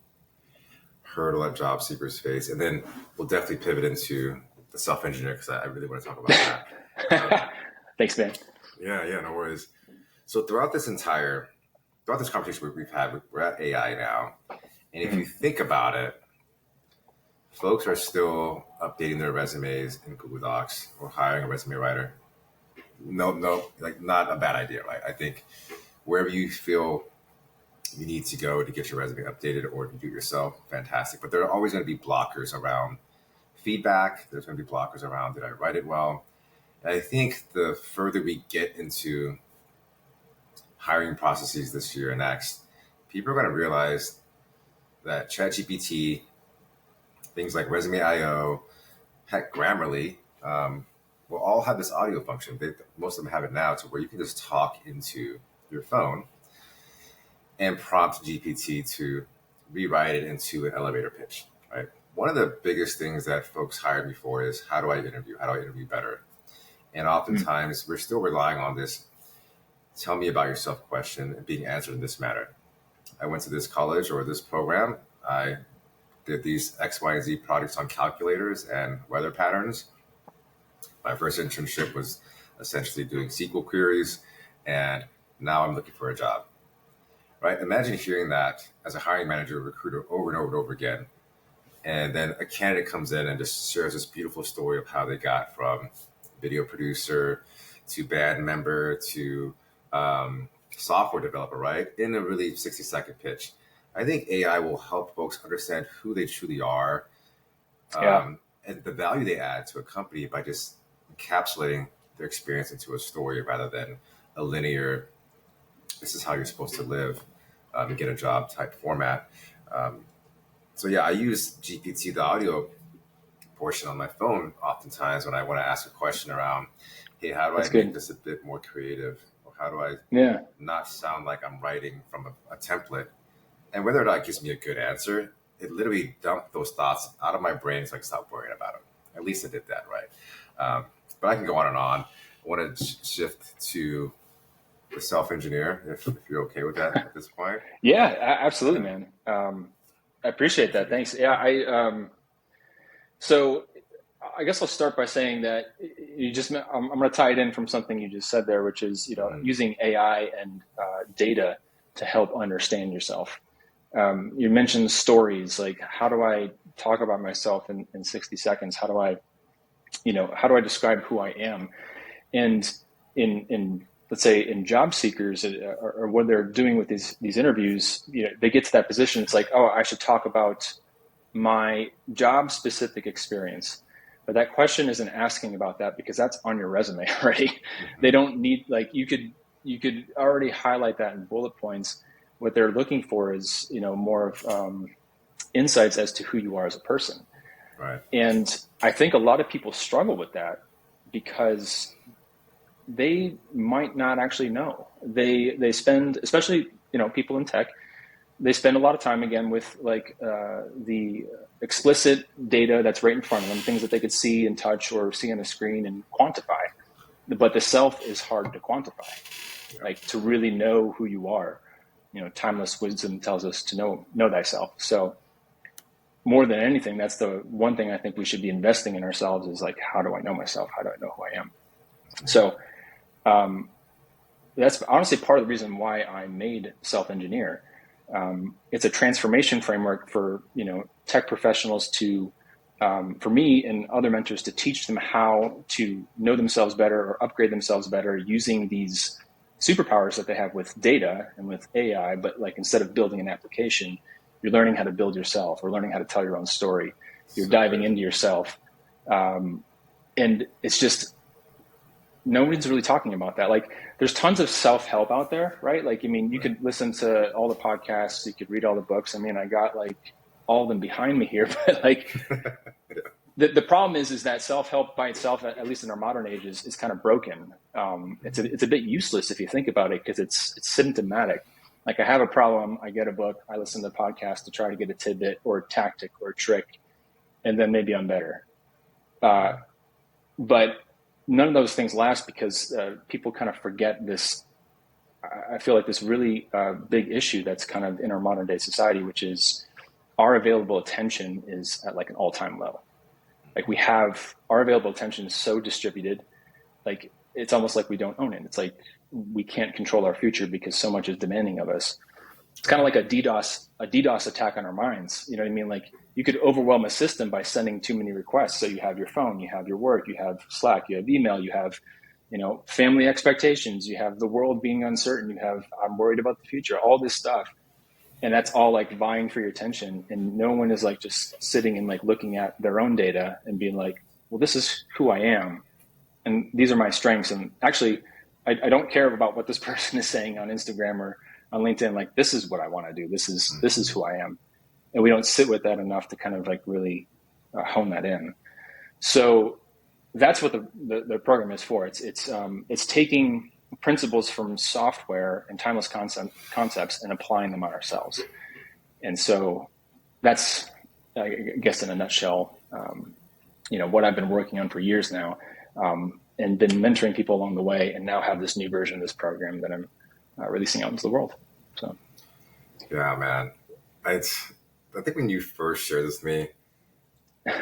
hurdle that job seekers face, and then we'll definitely pivot into the self-engineer, because I really want to talk about that. Thanks, man. Yeah, no worries. So throughout this conversation we've had, we're at AI now, and if you think about it, folks are still updating their resumes in Google Docs or hiring a resume writer. No, like not a bad idea, right? I think wherever you feel you need to go to get your resume updated or to do it yourself, fantastic. But there are always going to be blockers around feedback. There's going to be blockers around, did I write it well? And I think the further we get into hiring processes this year and next, people are going to realize that ChatGPT, things like Resume IO, heck, Grammarly, will all have this audio function. Most of them have it now, to where you can just talk into your phone and prompt GPT to rewrite it into an elevator pitch, right? One of the biggest things that folks hire me for is, how do I interview? How do I interview better? And oftentimes we're still relying on this, tell me about yourself question being answered in this manner. I went to this college or this program. I did these X, Y, and Z projects on calculators and weather patterns. My first internship was essentially doing SQL queries, and now I'm looking for a job. Right? Imagine hearing that as a hiring manager or recruiter over and over and over again. And then a candidate comes in and just shares this beautiful story of how they got from video producer to band member to software developer, right? In a really 60-second pitch. I think AI will help folks understand who they truly are, and the value they add to a company by just encapsulating their experience into a story rather than a linear, this is how you're supposed to live and get a job type format. So yeah, I use GPT, the audio portion on my phone, oftentimes when I want to ask a question around, hey, how do I make this a bit more creative? Or how do I not sound like I'm writing from a template? And whether or not it gives me a good answer, it literally dumped those thoughts out of my brain so I can stop worrying about them. At least it did that, right? But I can go on and on. I want to shift to self-engineer, if you're okay with that at this point. Yeah, absolutely, Yeah. man. I appreciate that. Thanks. Yeah, so I guess I'll start by saying that I'm going to tie it in from something you just said there, which is, Mm-hmm. using AI and data to help understand yourself. You mentioned stories, like how do I talk about myself in 60 seconds? How do I describe who I am? And in let's say in job seekers, or what they're doing with these interviews, they get to that position. It's like, oh, I should talk about my job specific experience. But that question isn't asking about that because that's on your resume already. They Mm-hmm. don't need, like, you could already highlight that in bullet points. What they're looking for is, more of insights as to who you are as a person. Right. And I think a lot of people struggle with that because they might not actually know. They spend, especially, people in tech, they spend a lot of time again with, like, the explicit data that's right in front of them, things that they could see and touch or see on the screen and quantify. But the self is hard to quantify, Yeah. like to really know who you are. Timeless wisdom tells us to know thyself. So more than anything, that's the one thing I think we should be investing in ourselves is, like, how do I know myself? How do I know who I am? So um, that's honestly part of the reason why I made Self Engineer. It's a transformation framework for tech professionals to, for me and other mentors, to teach them how to know themselves better or upgrade themselves better using these superpowers that they have with data and with AI. But, like, instead of building an application, you're learning how to build yourself, or learning how to tell your own story. You're So diving crazy. into yourself, and it's just, nobody's really talking about that. Like, there's tons of self-help out there, right? Like, I mean, you Right. could listen to all the podcasts, you could read all the books. I mean, I got, like, all of them behind me here, but, like, Yeah. the problem is that self-help by itself, at least in our modern age, is kind of broken. It's a bit useless if you think about it, because it's symptomatic. Like, I have a problem, I get a book, I listen to a podcast to try to get a tidbit or a tactic or a trick, and then maybe I'm better. Uh, but none of those things last because people kind of forget this. I feel like this really big issue that's kind of in our modern day society, which is our available attention is at, like, an all-time low. Like, we have our available attention is so distributed, like, it's almost like we don't own it. It's like we can't control our future because so much is demanding of us. It's kind of Right. like a DDoS attack on our minds. You know what I mean? Like, you could overwhelm a system by sending too many requests. So you have your phone, you have your work, you have Slack, you have email, you have, family expectations, you have the world being uncertain, you have, I'm worried about the future, all this stuff. And that's all, like, vying for your attention. And no one is, like, just sitting and, like, looking at their own data and being like, well, this is who I am. And these are my strengths. And actually, I don't care about what this person is saying on Instagram or on LinkedIn. Like, this is what I want to do. This is Mm-hmm. who I am. And we don't sit with that enough to kind of, like, really hone that in. So that's what the program is for. It's taking principles from software and timeless concepts and applying them on ourselves. And so that's, I guess, in a nutshell, what I've been working on for years now, and been mentoring people along the way, and now have this new version of this program that I'm releasing out into the world. So, Yeah, man. It's. I think when you first shared this with me,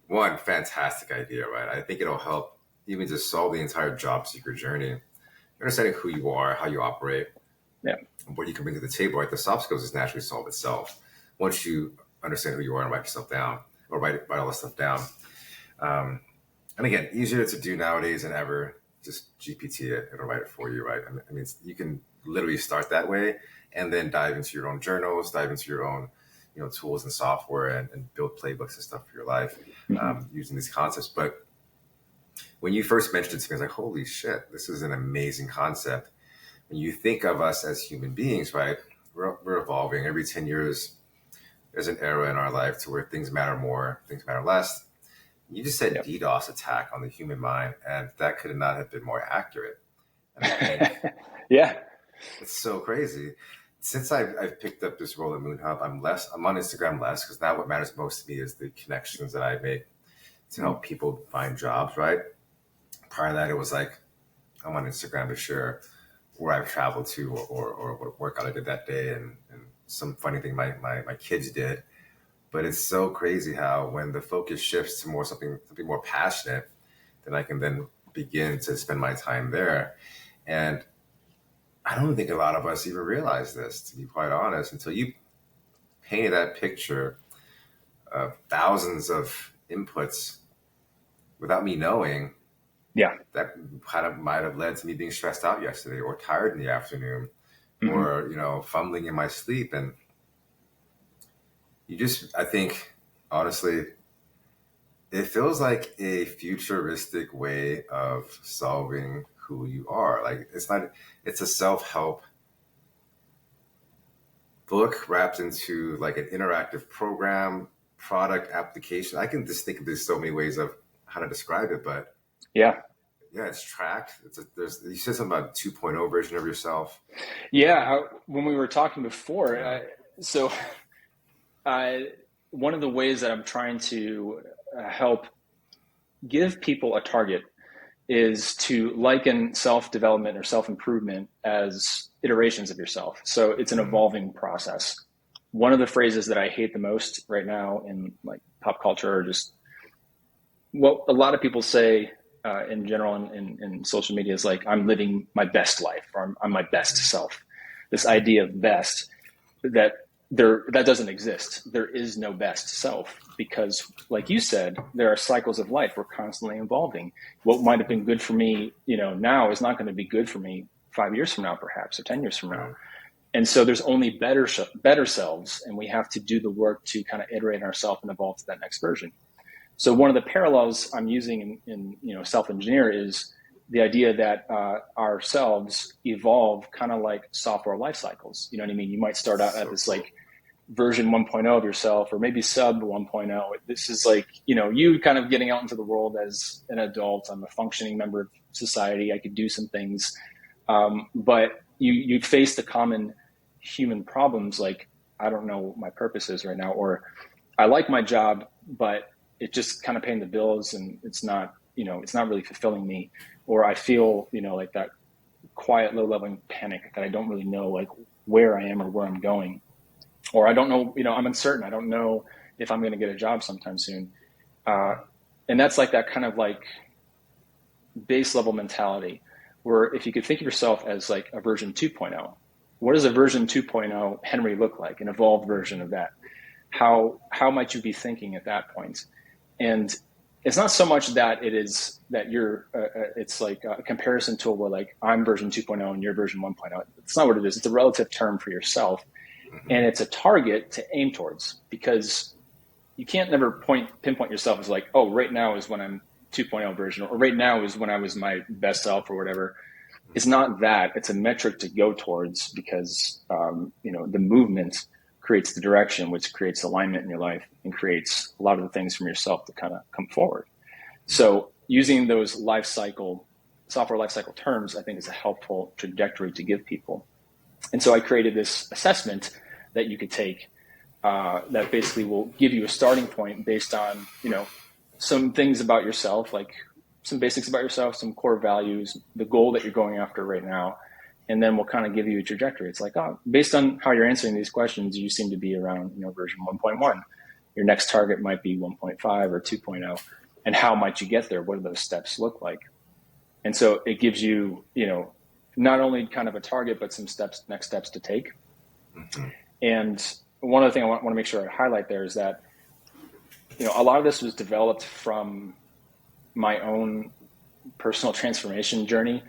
one fantastic idea, right? I think it'll help even just solve the entire job seeker journey. Understanding who you are, how you operate, yeah, and what you can bring to the table, right? The soft skills just naturally solve itself once you understand who you are and write yourself down, or write all this stuff down. Um, and again, easier to do nowadays than ever. Just GPT it; it'll write it for you, right? I mean, you can literally start that way, and then dive into your own journals, dive into your own, tools and software, and build playbooks and stuff for your life mm-hmm. using these concepts. But when you first mentioned it to me, I was like, "Holy shit! This is an amazing concept." When you think of us as human beings, right? We're evolving. Every 10 years, there's an era in our life to where things matter more, things matter less. You just said DDoS attack on the human mind, and that could not have been more accurate. And I think Yep. Yeah. it's so crazy. Since I've picked up this role at Moon Hub, I'm on Instagram less because now what matters most to me is the connections that I make to Mm. help people find jobs, right? Prior to that, it was like I'm on Instagram to share where I've traveled to, or what workout I did that day, and some funny thing my kids did. But it's so crazy how when the focus shifts to something more passionate, then I can then begin to spend my time there. And I don't think a lot of us even realize this, to be quite honest, until you paint that picture of thousands of inputs without me knowing. Yeah. That kind of might have led to me being stressed out yesterday, or tired in the afternoon, Mm-hmm. or fumbling in my sleep. And I think, honestly, it feels like a futuristic way of solving who you are. Like, it's a self-help book wrapped into like an interactive program, product application. I can just think of there's so many ways of how to describe it, but Yeah. yeah, it's tracked. You said something about 2.0 version of yourself. Yeah. When we were talking before, Yeah. so one of the ways that I'm trying to help give people a target is to liken self-development or self-improvement as iterations of yourself. So it's an Mm. evolving process. One of the phrases that I hate the most right now in like pop culture, or just what a lot of people say in general in social media, is like, I'm living my best life, or I'm my best self. This idea of best, that that doesn't exist. There is no best self, because like you said, there are cycles of life. We're constantly evolving. What might have been good for me, now is not going to be good for me 5 years from now, perhaps, or 10 years from now. Right. And so there's only better selves, and we have to do the work to kind of iterate ourselves and evolve to that next version. So one of the parallels I'm using in self-engineer is the idea that ourselves evolve kind of like software life cycles. You know what I mean? You might start out at So this cool. like version 1.0 of yourself, or maybe sub 1.0. This is like, you kind of getting out into the world as an adult. I'm a functioning member of society. I could do some things. But you face the common human problems, like, I don't know what my purpose is right now, or I like my job, but it's just kind of paying the bills, and it's not really fulfilling me. Or I feel, like that quiet, low level panic that I don't really know like where I am or where I'm going. Or I don't know, I'm uncertain. I don't know if I'm going to get a job sometime soon. Uh, and that's like that kind of like base level mentality, where if you could think of yourself as like a version 2.0, what does a version 2.0 Henry look like? An evolved version of that. How might you be thinking at that point? And it's not so much that it is that you're it's like a comparison tool where like I'm version 2.0 and you're version 1.0. It's not what it is. It's a relative term for yourself, Mm-hmm. and it's a target to aim towards, because you can't never pinpoint yourself as like, oh, right now is when I'm 2.0 version, or right now is when I was my best self, or whatever. It's not that. It's a metric to go towards, because the movement creates the direction, which creates alignment in your life and creates a lot of the things from yourself to kind of come forward. So using those software life cycle terms, I think is a helpful trajectory to give people. And so I created this assessment that you could take that basically will give you a starting point based on, some things about yourself, like some basics about yourself, some core values, the goal that you're going after right now. And then we'll kind of give you a trajectory. It's like, oh, based on how you're answering these questions, you seem to be around, version 1.1. Your next target might be 1.5 or 2.0. And how might you get there? What do those steps look like? And so it gives you, not only kind of a target, but some next steps to take. Mm-hmm. And one other thing I want to make sure I highlight there is that, a lot of this was developed from my own personal transformation journey,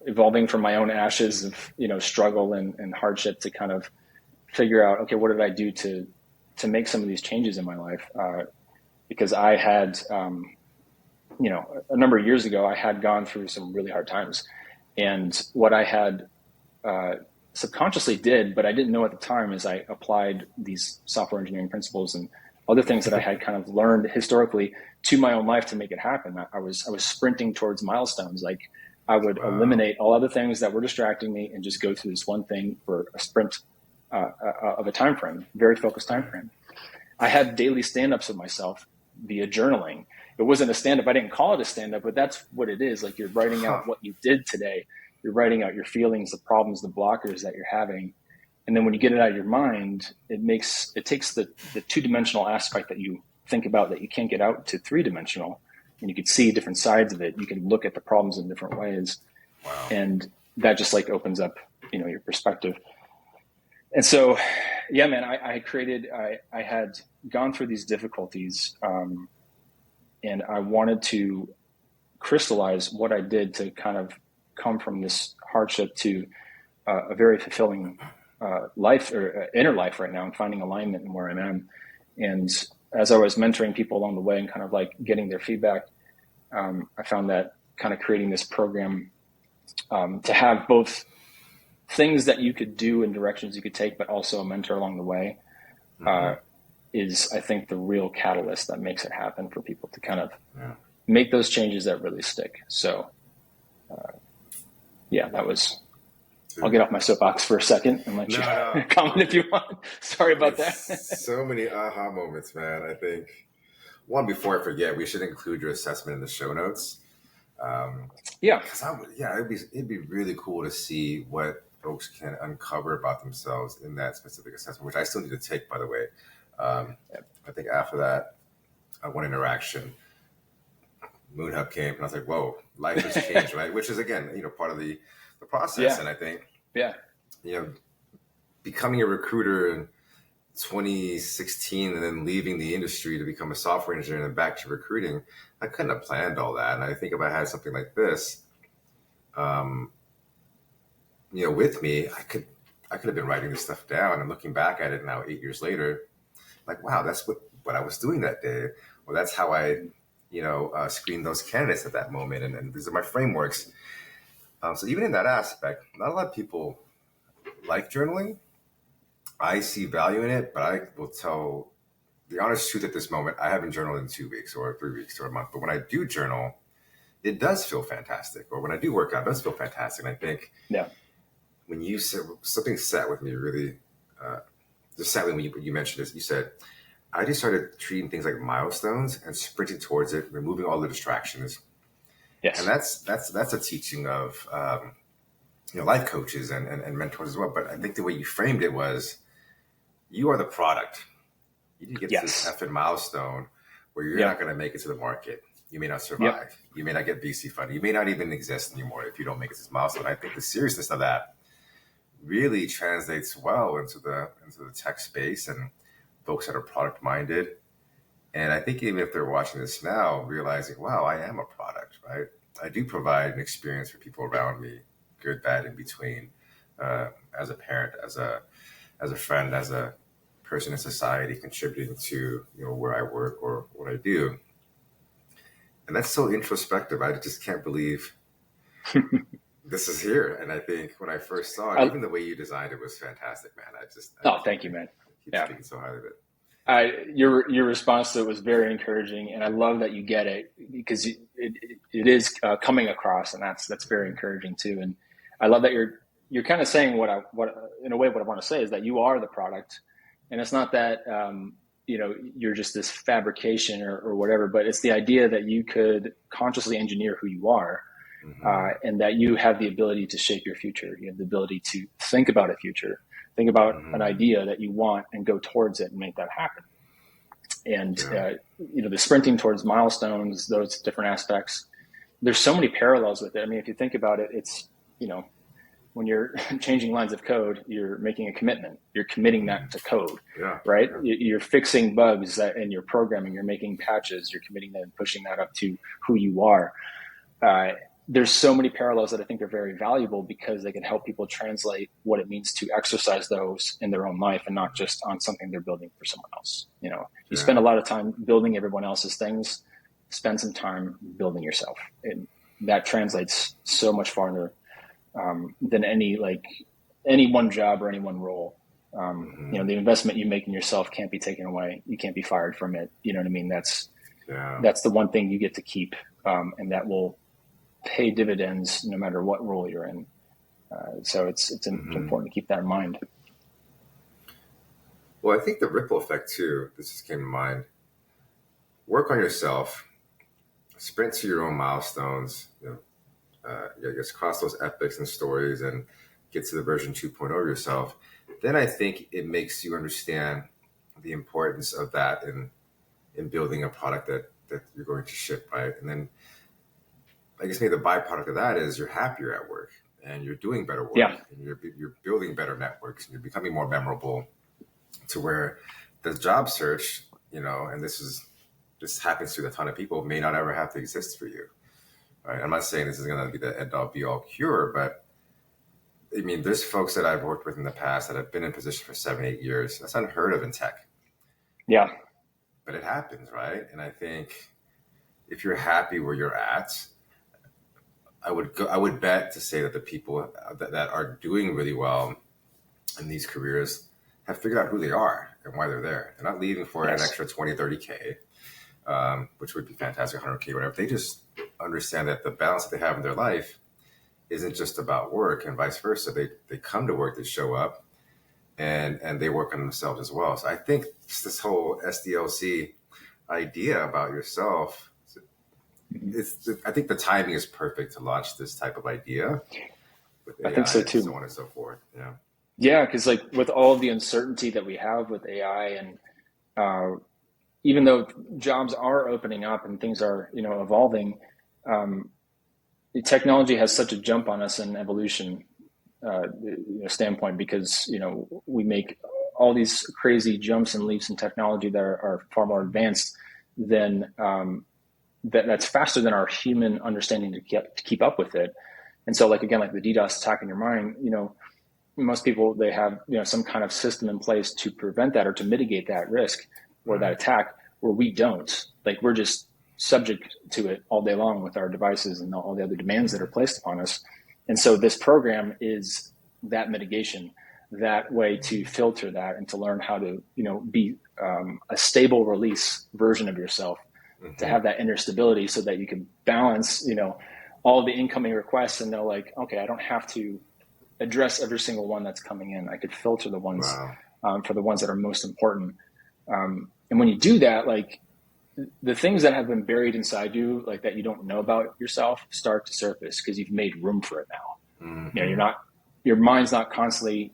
evolving from my own ashes of, struggle and hardship, to kind of figure out, okay, what did I do to make some of these changes in my life? Because I had, a number of years ago, I had gone through some really hard times. And what I had subconsciously did, but I didn't know at the time, is I applied these software engineering principles and other things that I had kind of learned historically to my own life to make it happen. I was sprinting towards milestones. Like, I would eliminate all other things that were distracting me and just go through this one thing for a sprint of a time frame, very focused time frame. I had daily stand-ups of myself via journaling. It wasn't a stand-up. I didn't call it a stand-up, but that's what it is. Like, you're writing Huh. out what you did today. you're writing out your feelings, the problems, the blockers that you're having. And then when you get it out of your mind, it takes the two-dimensional aspect that you think about that you can't get out to three-dimensional, and you can see different sides of it. You can look at the problems in different ways. Wow. And that just like opens up, your perspective. And so, yeah, man, I had gone through these difficulties, and I wanted to crystallize what I did to kind of come from this hardship to a very fulfilling life or inner life right now. I'm finding alignment in where I'm at. And as I was mentoring people along the way and kind of like getting their feedback, I found that kind of creating this program to have both things that you could do and directions you could take, but also a mentor along the way is, I think, the real catalyst that makes it happen for people to kind of make those changes that really stick. So, that was... I'll get off my soapbox for a second and let you comment if you want. Sorry about that. So many aha moments, man. I think, one, before I forget, we should include your assessment in the show notes. It'd be really cool to see what folks can uncover about themselves in that specific assessment, which I still need to take, by the way. I think after that, one interaction, Moon Hub came, and I was like, whoa, life has changed, right? Which is, again, part of the process. Yeah. And I think, becoming a recruiter in 2016 and then leaving the industry to become a software engineer and then back to recruiting, I couldn't have planned all that. And I think if I had something like this, with me, I could have been writing this stuff down and looking back at it now 8 years later, like, wow, that's what I was doing that day. Well, that's how I, screened those candidates at that moment. And these are my frameworks. So even in that aspect, not a lot of people like journaling. I see value in it, but I will tell the honest truth at this moment. I haven't journaled in 2 weeks or 3 weeks or a month. But when I do journal, it does feel fantastic. Or when I do work out, it does feel fantastic. And I think when you said something sat with me really, just sadly when you mentioned this, you said, I just started treating things like milestones and sprinting towards it, removing all the distractions. Yes. And that's a teaching of life coaches and mentors as well. But I think the way you framed it was, you are the product. You need to get to this effing milestone where you're not going to make it to the market. You may not survive. You may not get VC funding. You may not even exist anymore if you don't make it to this milestone. I think the seriousness of that really translates well into the tech space and folks that are product minded. And I think even if they're watching this now, realizing, wow, I am a product, right? I do provide an experience for people around me, good, bad, in between, as a parent, as a friend, as a person in society, contributing to where I work or what I do. And that's so introspective. I just can't believe this is here. And I think when I first saw it, even the way you designed it was fantastic, man. Thank you, man. Keep speaking so highly of it. Your response to it was very encouraging, and I love that you get it, because it is coming across, and that's very encouraging too. And I love that you're kind of saying what I want to say is that you are the product, and it's not that you're just this fabrication or whatever, but it's the idea that you could consciously engineer who you are, and that you have the ability to shape your future. You have the ability to think about a future. Think about an idea that you want and go towards it and make that happen. And, the sprinting towards milestones, those different aspects, there's so many parallels with it. I mean, if you think about it, it's, when you're changing lines of code, you're making a commitment. You're committing that to code, right? Yeah. You're fixing bugs in your programming. You're making patches. You're committing that and pushing that up to who you are. There's so many parallels that I think are very valuable, because they can help people translate what it means to exercise those in their own life and not just on something they're building for someone else. You spend a lot of time building everyone else's things, spend some time building yourself. And that translates so much farther than any one job or any one role. The investment you make in yourself can't be taken away. You can't be fired from it. You know what I mean? That's the one thing you get to keep, and that will pay dividends no matter what role you're in. So it's important to keep that in mind. Well, I think the ripple effect too, this just came to mind. Work on yourself, sprint to your own milestones, I guess cross those epics and stories and get to the version 2.0 of yourself, then I think it makes you understand the importance of that in building a product that you're going to ship, right? And then I guess maybe the byproduct of that is you're happier at work and you're doing better work Yeah. and you're building better networks and you're becoming more memorable to where the job search, and this happens to a ton of people, may not ever have to exist for you. Right? I'm not saying this is going to be the end all be all cure, but I mean, there's folks that I've worked with in the past that have been in position for 7, 8 years. That's unheard of in tech. Yeah. But it happens, right? And I think if you're happy where you're at, I would bet to say that the people that are doing really well in these careers have figured out who they are and why they're there. They're not leaving for an extra 20, 30K, which would be fantastic, 100K, whatever. They just understand that the balance that they have in their life isn't just about work and vice versa. They come to work, they show up, and they work on themselves as well. So I think this whole SDLC idea about yourself, I think the timing is perfect to launch this type of idea with I AI think so and so too. on and so forth. Yeah. Yeah, because like with all the uncertainty that we have with AI, and even though jobs are opening up and things are evolving, um, technology has such a jump on us in evolution standpoint, because we make all these crazy jumps and leaps in technology that are far more advanced than that's faster than our human understanding to keep up with it. And so, like again, like the DDoS attack in your mind, most people, they have some kind of system in place to prevent that or to mitigate that risk or that attack, where we don't. Like, we're just subject to it all day long with our devices and all the other demands that are placed upon us. And so this program is that mitigation, that way to filter that and to learn how to be a stable release version of yourself, to have that inner stability so that you can balance all the incoming requests and know, like, okay, I don't have to address every single one that's coming in. I could filter the ones Wow. for the ones that are most important. And when you do that, like, the things that have been buried inside you, like that you don't know about yourself, start to surface because you've made room for it now. Mm-hmm. Your mind's not constantly,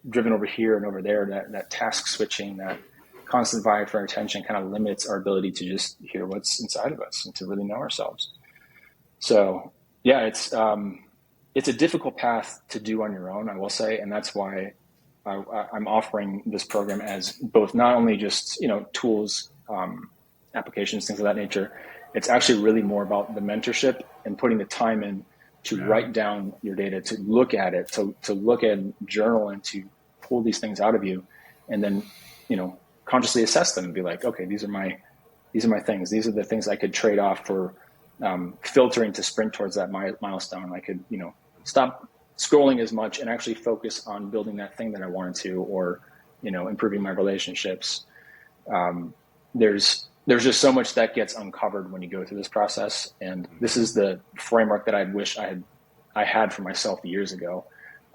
driven over here and over there. That task switching, that constant vie for attention kind of limits our ability to just hear what's inside of us and to really know ourselves. So yeah, it's a difficult path to do on your own, I will say, and that's why I'm offering this program as both not only just tools, applications, things of that nature. It's actually really more about the mentorship and putting the time in to write down your data, to look at it, to look at journal and to pull these things out of you, and then consciously assess them and be like, okay, these are my things. These are the things I could trade off for filtering to sprint towards that milestone. I could stop scrolling as much and actually focus on building that thing that I wanted to, or improving my relationships. There's just so much that gets uncovered when you go through this process, and this is the framework that I wish I had for myself years ago.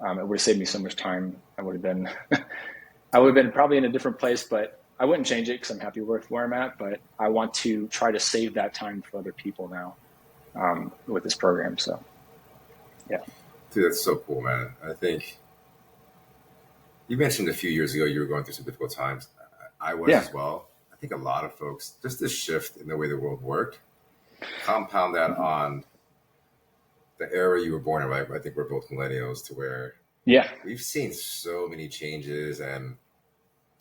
It would have saved me so much time. I would have been probably in a different place, but I wouldn't change it because I'm happy with where I'm at. But I want to try to save that time for other people now with this program. So yeah. Dude, that's so cool, man. I think you mentioned a few years ago you were going through some difficult times. I was Yeah. as well. I think a lot of folks, just this shift in the way the world worked, compound that on the era you were born in, right? I think we're both millennials, to where Yeah. we've seen so many changes and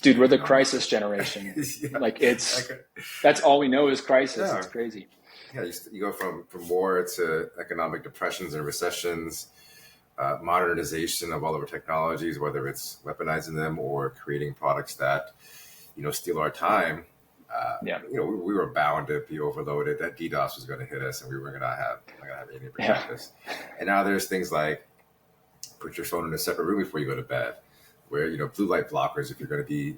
Dude, we're the economic. crisis generation. Yeah, Like, like, that's all we know is crisis. yeah, It's crazy. yeah. You go from war to economic depressions and recessions, modernization of all of our technologies, whether it's weaponizing them or creating products that steal our time. Yeah. We were bound to be overloaded. That DDoS was going to hit us, and we weren't going to have anything to Yeah. protect us. And now there's things like put your phone in a separate room before you go to bed, where blue light blockers if you're going to be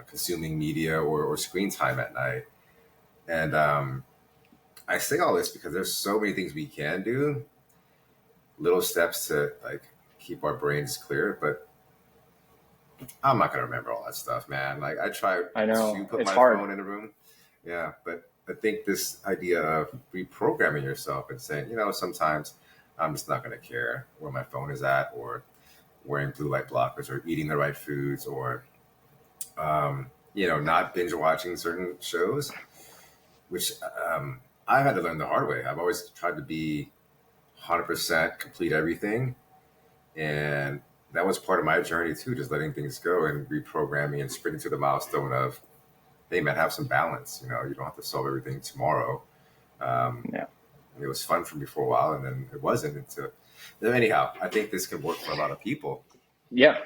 consuming media or screen time at night. And I say all this because there's so many things we can do, little steps to like keep our brains clear, but I'm not gonna remember all that stuff, man. Like I try I to know. put It's my hard. phone in a room, yeah, but I think this idea of reprogramming yourself and saying, sometimes I'm just not going to care where my phone is at, or wearing blue light blockers, or eating the right foods, or not binge watching certain shows, which I had to learn the hard way. I've always tried to be 100% complete everything. And that was part of my journey too, just letting things go and reprogramming and sprinting to the milestone of, hey man, have some balance. You don't have to solve everything tomorrow. Yeah. It was fun for me for a while, and then it wasn't until. Anyhow, I think this can work for a lot of people. Yeah.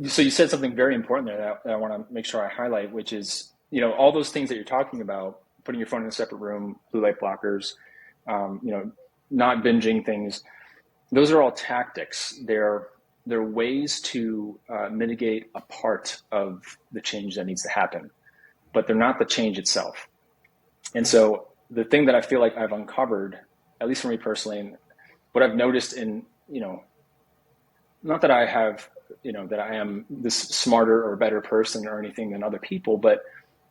So you said something very important there that I want to make sure I highlight, which is, all those things that you're talking about, putting your phone in a separate room, blue light blockers, not binging things. Those are all tactics. They're ways to mitigate a part of the change that needs to happen, but they're not the change itself. And so the thing that I feel like I've uncovered, at least for me personally, and what I've noticed in, not that I have, that I am this smarter or better person or anything than other people, but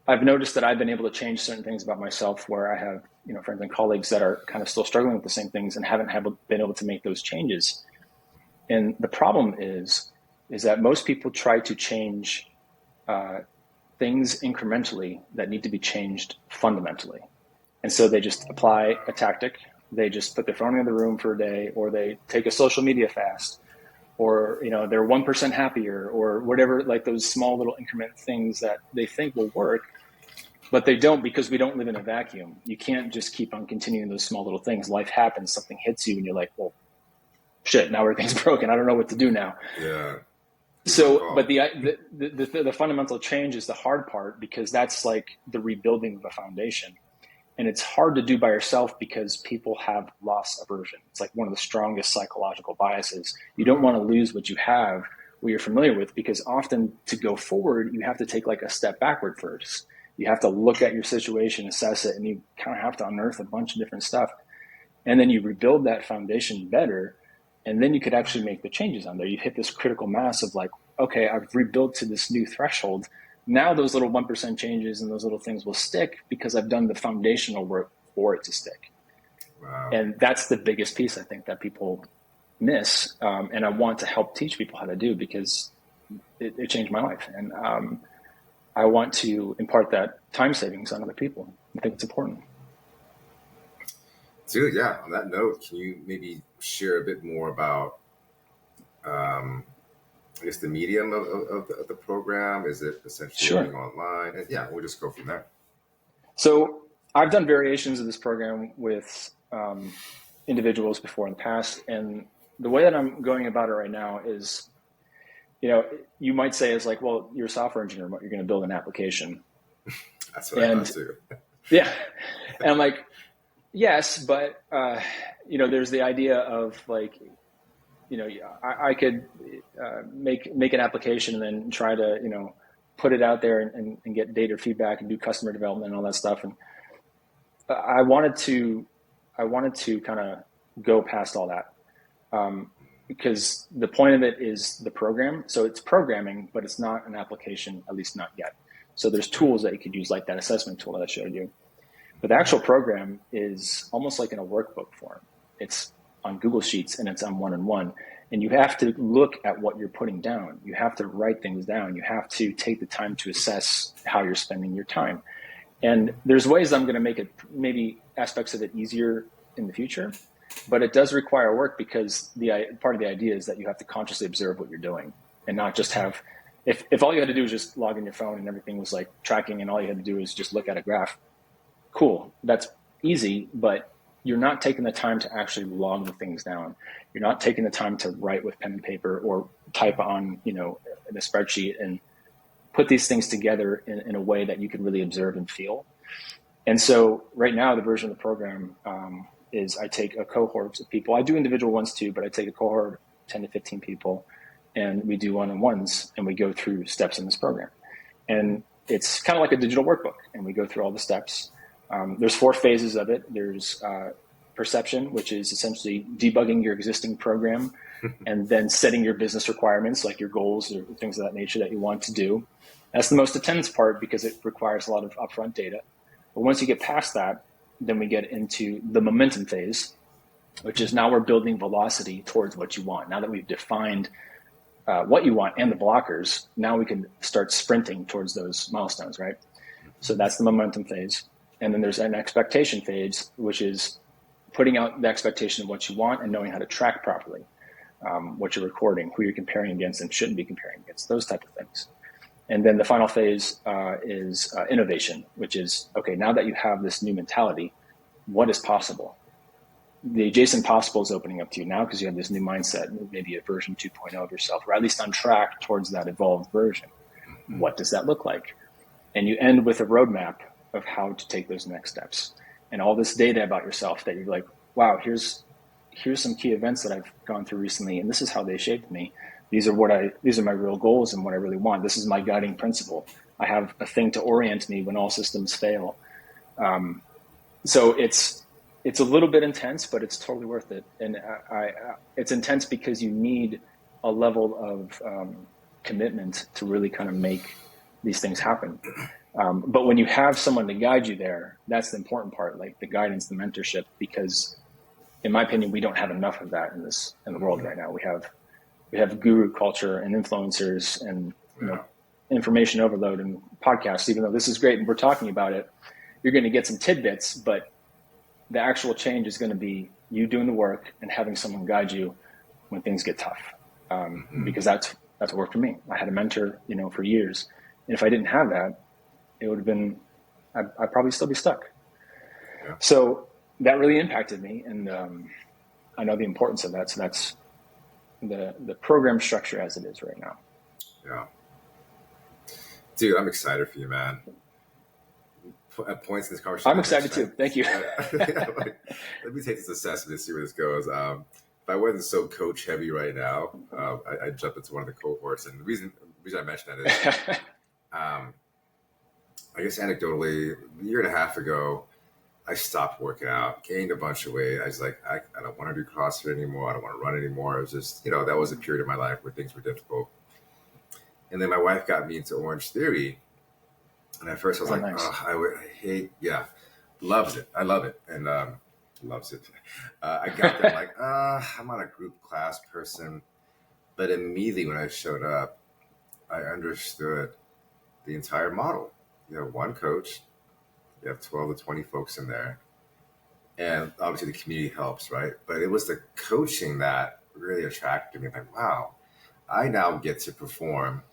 I've noticed that I've been able to change certain things about myself where I have, friends and colleagues that are kind of still struggling with the same things and haven't been able to make those changes. And the problem is that most people try to change things incrementally that need to be changed fundamentally. And so they just apply a tactic. They just put their phone in the room for a day, or they take a social media fast, or, they're 1% happier, or whatever, like those small little increment things that they think will work, but they don't, because we don't live in a vacuum. You can't just keep on continuing those small little things. Life happens, something hits you, and you're like, well, shit, now everything's broken. I don't know what to do now. Yeah. So, but the fundamental change is the hard part, because that's like the rebuilding of a foundation. And it's hard to do by yourself because people have loss aversion. It's like one of the strongest psychological biases. You don't want to lose what you have, what you're familiar with, because often to go forward, you have to take like a step backward first. You have to look at your situation, assess it, and you kind of have to unearth a bunch of different stuff. And then you rebuild that foundation better. And then you could actually make the changes on there. You hit this critical mass of like, okay, I've rebuilt to this new threshold. Now those little 1% changes and those little things will stick because I've done the foundational work for it to stick. Wow. And that's the biggest piece I think that people miss. And I want to help teach people how to do, because it changed my life. And I want to impart that time savings on other people. I think it's important. Dude, yeah. On that note, can you maybe share a bit more about, I guess, the medium of the program? Is it essentially being online? And yeah, we'll just go from there. So I've done variations of this program with individuals before in the past. And the way that I'm going about it right now is, you might say is like, well, you're a software engineer, you're going to build an application. That's what I thought too. Yeah. And I'm like, yes, but, there's the idea of like, I could make an application and then try to, put it out there and get data feedback and do customer development and all that stuff. And I wanted to kind of go past all that, because the point of it is the program. So it's programming, but it's not an application, at least not yet. So there's tools that you could use, like that assessment tool that I showed you. But the actual program is almost like in a workbook form. It's on Google Sheets and it's on one-on-one. And you have to look at what you're putting down. You have to write things down. You have to take the time to assess how you're spending your time. And there's ways I'm going to make it, maybe aspects of it easier in the future, but it does require work, because part of the idea is that you have to consciously observe what you're doing, and not just have, if all you had to do was just log in your phone and everything was like tracking and all you had to do is just look at a graph, cool, that's easy, but you're not taking the time to actually log the things down. You're not taking the time to write with pen and paper or type on, in a spreadsheet and put these things together in a way that you can really observe and feel. And so right now, the version of the program is I take a cohort of people. I do individual ones too, but I take a cohort of 10 to 15 people, and we do one-on-ones, and we go through steps in this program. And it's kind of like a digital workbook, and we go through all the steps. There's 4 phases of it. There's perception, which is essentially debugging your existing program and then setting your business requirements, like your goals or things of that nature that you want to do. That's the most intense part, because it requires a lot of upfront data. But once you get past that, then we get into the momentum phase, which is now we're building velocity towards what you want. Now that we've defined what you want and the blockers, now we can start sprinting towards those milestones, right? So that's the momentum phase. And then there's an expectation phase, which is putting out the expectation of what you want and knowing how to track properly what you're recording, who you're comparing against and shouldn't be comparing against, those type of things. And then the final phase is innovation, which is, okay, now that you have this new mentality, what is possible? The adjacent possible is opening up to you now because you have this new mindset, maybe a version 2.0 of yourself, or at least on track towards that evolved version. What does that look like? And you end with a roadmap of how to take those next steps and all this data about yourself that you're like, wow, here's some key events that I've gone through recently, and this is how they shaped me. These are my real goals and what I really want. This is my guiding principle. I have a thing to orient me when all systems fail. So it's a little bit intense, but it's totally worth it. And it's intense because you need a level of commitment to really kind of make these things happen. But when you have someone to guide you there, that's the important part, like the guidance, the mentorship, because in my opinion, we don't have enough of that in the world right now. We have guru culture and influencers and information overload and podcasts. Even though this is great and we're talking about it, you're going to get some tidbits, but the actual change is going to be you doing the work and having someone guide you when things get tough. Because that's what worked for me. I had a mentor, for years, and if I didn't have that, it would have been, I'd probably still be stuck. Yeah. So that really impacted me, and I know the importance of that. So that's the program structure as it is right now. Yeah, dude, I'm excited for you, man. At points in this conversation, I'm excited too. Thank you. Let me take this assessment and see where this goes. If I wasn't so coach heavy right now, I'd jump into one of the cohorts. And the reason I mention that is, I guess anecdotally, a year and a half ago, I stopped working out, gained a bunch of weight. I was like, I don't want to do CrossFit anymore. I don't want to run anymore. It was just, that was a period of my life where things were difficult. And then my wife got me into Orange Theory. And at first I was nice. I hate, loves it. I love it. And loves it. I got there like, I'm not a group class person. But immediately when I showed up, I understood the entire model. You have one coach, you have 12 to 20 folks in there. And obviously the community helps, right? But it was the coaching that really attracted me. Like, wow, I now get to perform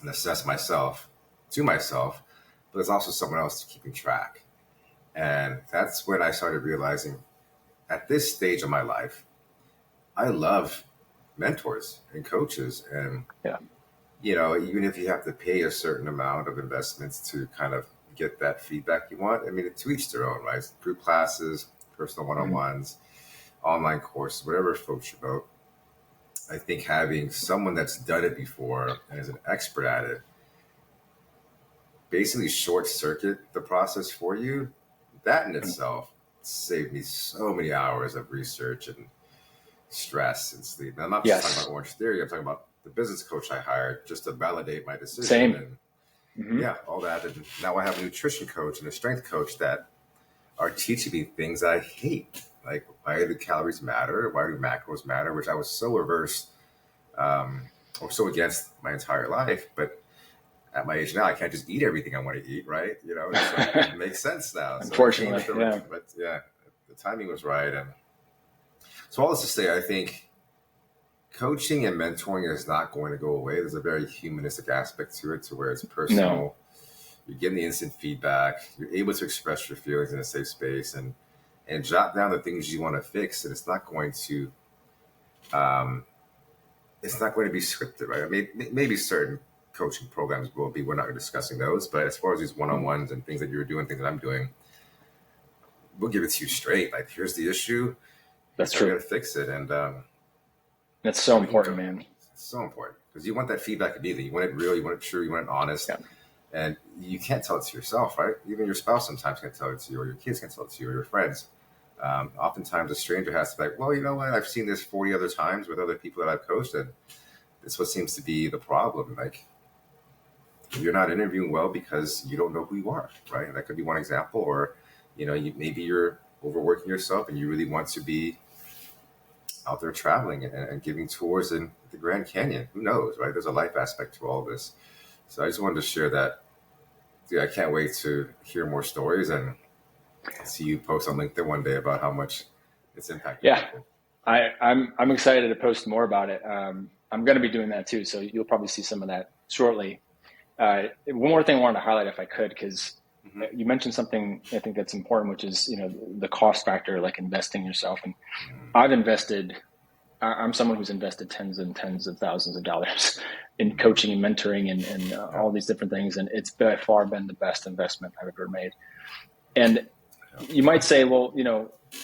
and assess myself to myself, but there's also someone else keeping track. And that's when I started realizing at this stage of my life, I love mentors and coaches. And, even if you have to pay a certain amount of investments to kind of get that feedback you want, I mean, to each their own, right? Group classes, personal one-on-ones, online courses, whatever floats your boat. I think having someone that's done it before and is an expert at it basically short circuit the process for you. That in itself saved me so many hours of research and stress and sleep. And I'm not just talking about Orange Theory. I'm talking about the business coach I hired just to validate my decision. Same. And all that. And now I have a nutrition coach and a strength coach that are teaching me things I hate. Like, why do calories matter? Why do macros matter? Which I was so averse or so against my entire life. But at my age now, I can't just eat everything I want to eat, right? It makes sense now. Unfortunately, But the timing was right. And so all this to say, I think coaching and mentoring is not going to go away. There's a very humanistic aspect to it, to where it's personal. No. You're getting the instant feedback. You're able to express your feelings in a safe space and jot down the things you want to fix. And it's not going to be scripted, right? I mean, maybe certain coaching programs will be. We're not discussing those, but as far as these one-on-ones and things that you're doing, things that I'm doing, we'll give it to you straight. Like, here's the issue. That's true. We're gonna fix it, and that's so important, man. It's so important because you want that feedback immediately. You want it real. You want it true. You want it honest. Yeah. And you can't tell it to yourself, right? Even your spouse sometimes can't tell it to you, or your kids can't tell it to you, or your friends. Oftentimes, a stranger has to be like, well, you know what? I've seen this 40 other times with other people that I've coached, and this what seems to be the problem. Like, you're not interviewing well because you don't know who you are, right? That could be one example. Or, maybe you're overworking yourself and you really want to be out there traveling and giving tours in the Grand Canyon. Who knows, right? There's a life aspect to all this. So I just wanted to share that. Dude, I can't wait to hear more stories and see you post on LinkedIn one day about how much it's impacting Yeah, people. I'm excited to post more about it. I'm going to be doing that too, so you'll probably see some of that shortly. One more thing I wanted to highlight, if I could, because Mm-hmm. you mentioned something I think that's important, which is the cost factor, like investing yourself. And I've invested. I'm someone who's invested tens and tens of thousands of dollars in Mm-hmm. coaching and mentoring and Yeah. all these different things, and it's by far been the best investment I've ever made. And Yeah. you might say, well,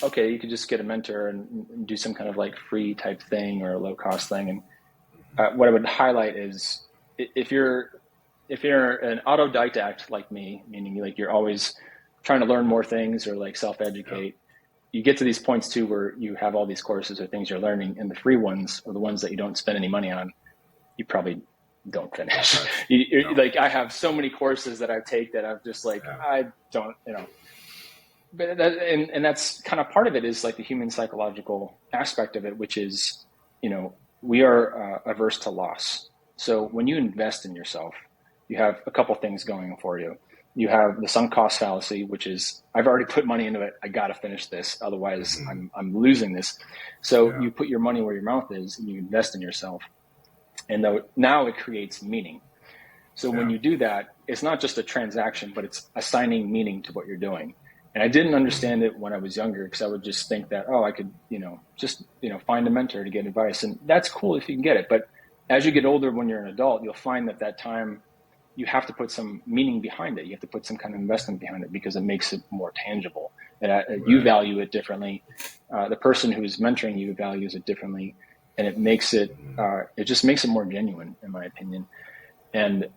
okay, you could just get a mentor and do some kind of like free type thing or a low cost thing. And what I would highlight is if you're an autodidact like me, meaning like you're always trying to learn more things or like Yeah. self-educate, you get to these points too where you have all these courses or things you're learning, and the free ones or the ones that you don't spend any money on, you probably don't Don't finish. touch. You No. like I have so many courses that I take that I've just like Yeah. I don't, but and that's kind of part of it is like the human psychological aspect of it, which is, we are averse to loss. So when you invest in yourself, you have a couple things going for you. You have the sunk cost fallacy, which is I've already put money into it. I got to finish this, otherwise Mm-hmm. I'm losing this. So Yeah. you put your money where your mouth is, and you invest in yourself, and now it creates meaning. So when Yeah. you do that, it's not just a transaction, but it's assigning meaning to what you're doing. And I didn't understand it when I was younger because I would just think that, oh, I could, just, find a mentor to get advice. And that's cool if you can get it. But as you get older, when you're an adult, you'll find that time you have to put some meaning behind it. You have to put some kind of investment behind it because it makes it more tangible. And you Right. value it differently. The person who's mentoring you values it differently. And Mm-hmm. it just makes it more genuine, in my opinion. And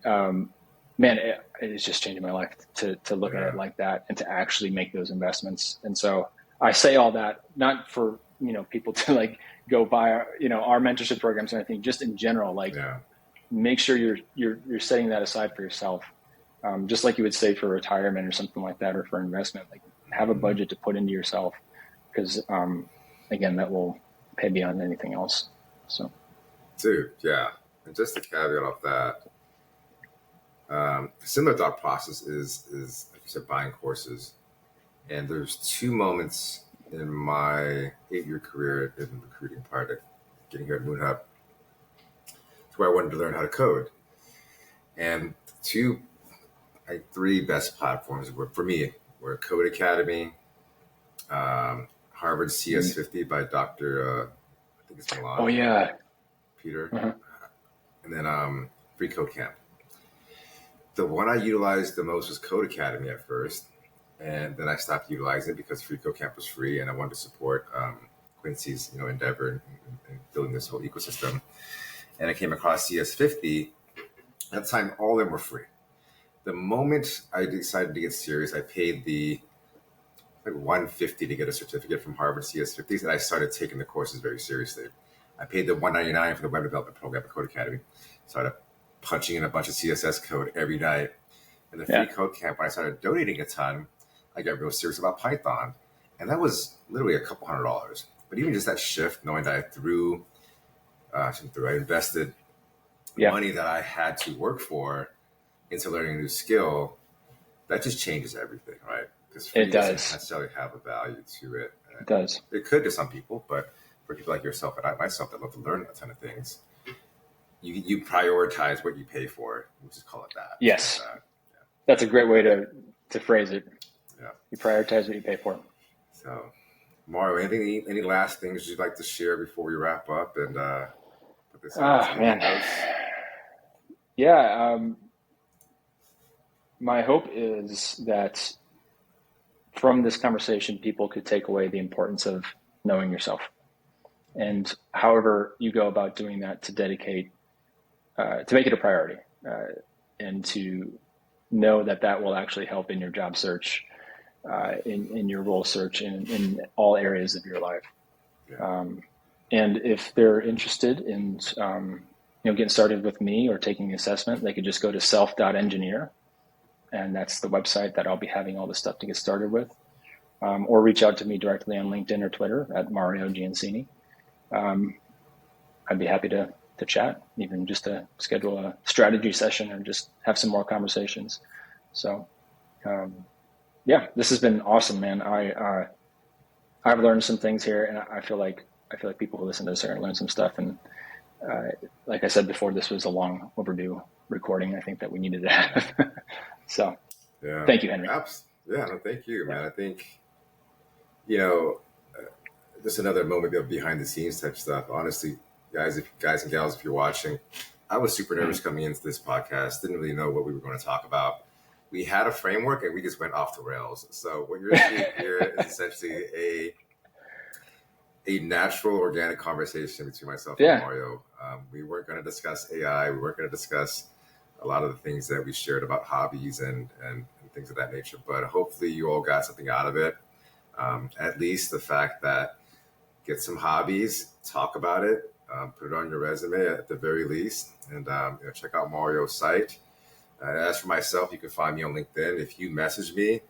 man, it's just changed my life to look at it Yeah. like that and to actually make those investments. And so I say all that not for people to like go buy our mentorship programs or anything, just in general, like Yeah. make sure you're setting that aside for yourself, just like you would say for retirement or something like that, or for investment. Like have a Mm-hmm. budget to put into yourself because again, that will pay beyond anything else. So Dude, yeah. And just a caveat of that, similar thought process is like you said, buying courses. And there's two moments in my 8-year career in the recruiting part of getting here at MoonHub where I wanted to learn how to code. And two, like three best platforms were for me were Code Academy, Harvard CS50 by Dr. I think it's oh Milan, yeah. Peter, Uh-huh. and then Free Code Camp. The one I utilized the most was Code Academy at first, and then I stopped utilizing it because Free Code Camp was free, and I wanted to support Quincy's endeavor in building this whole ecosystem. And I came across CS50. At the time, all of them were free. The moment I decided to get serious, I paid the like $150 to get a certificate from Harvard CS50s, and I started taking the courses very seriously. I paid the $199 for the web development program at Code Academy. Started punching in a bunch of CSS code every night. And the free Yeah. code camp, when I started donating a ton, I got real serious about Python. And that was literally a couple $100s. But even just that shift, knowing that I invested Yeah. money that I had to work for into learning a new skill, that just changes everything, right? Because free It doesn't does. necessarily have a value to it. It does. It could to some people, but for people like yourself and I myself that love to learn a ton of things, you prioritize what you pay for. We'll just call it that. And Yes. That's a great way to phrase it. yeah. You prioritize what you pay for. So, Mario, any last things you'd like to share before we wrap up and put this out to Ah, the man. ethos? Yeah. My hope is that from this conversation, people could take away the importance of knowing yourself, and however you go about doing that, to make it a priority, and to know that will actually help in your job search, in your role search, in all areas of your life. Yeah. And if they're interested in, getting started with me or taking the assessment, they could just go to self.engineer, and that's the website that I'll be having all the stuff to get started with. Or reach out to me directly on LinkedIn or Twitter at Mario Giancini. I'd be happy to chat, even just to schedule a strategy session or just have some more conversations. So, yeah, this has been awesome, man. I've learned some things here, and I feel like people who listen to this are going to learn some stuff. And like I said before, this was a long overdue recording. I think that we needed to have. So, Yeah. Thank you, Henry. Yeah, no, thank you, man. I think, you know, just another moment of behind the scenes type stuff. Honestly, guys and gals, if you're watching, I was super nervous coming into this podcast. Didn't really know what we were going to talk about. We had a framework and we just went off the rails. So what you're seeing here is essentially a natural, organic conversation between myself and Mario. We weren't going to discuss AI. We weren't going to discuss a lot of the things that we shared about hobbies and things of that nature. But hopefully you all got something out of it. At least the fact that get some hobbies, talk about it, put it on your resume at the very least, and check out Mario's site. As for myself, you can find me on LinkedIn. If you message me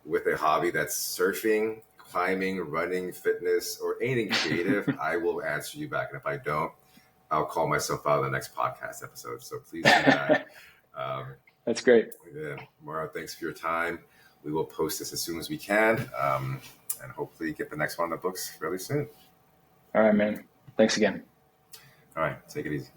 with a hobby that's surfing, climbing, running, fitness, or anything creative, I will answer you back. And if I don't, I'll call myself out in the next podcast episode. So please do that. That's great. Yeah, Mario, thanks for your time. We will post this as soon as we can, and hopefully get the next one in the books fairly soon. All right, man. Thanks again. All right, take it easy.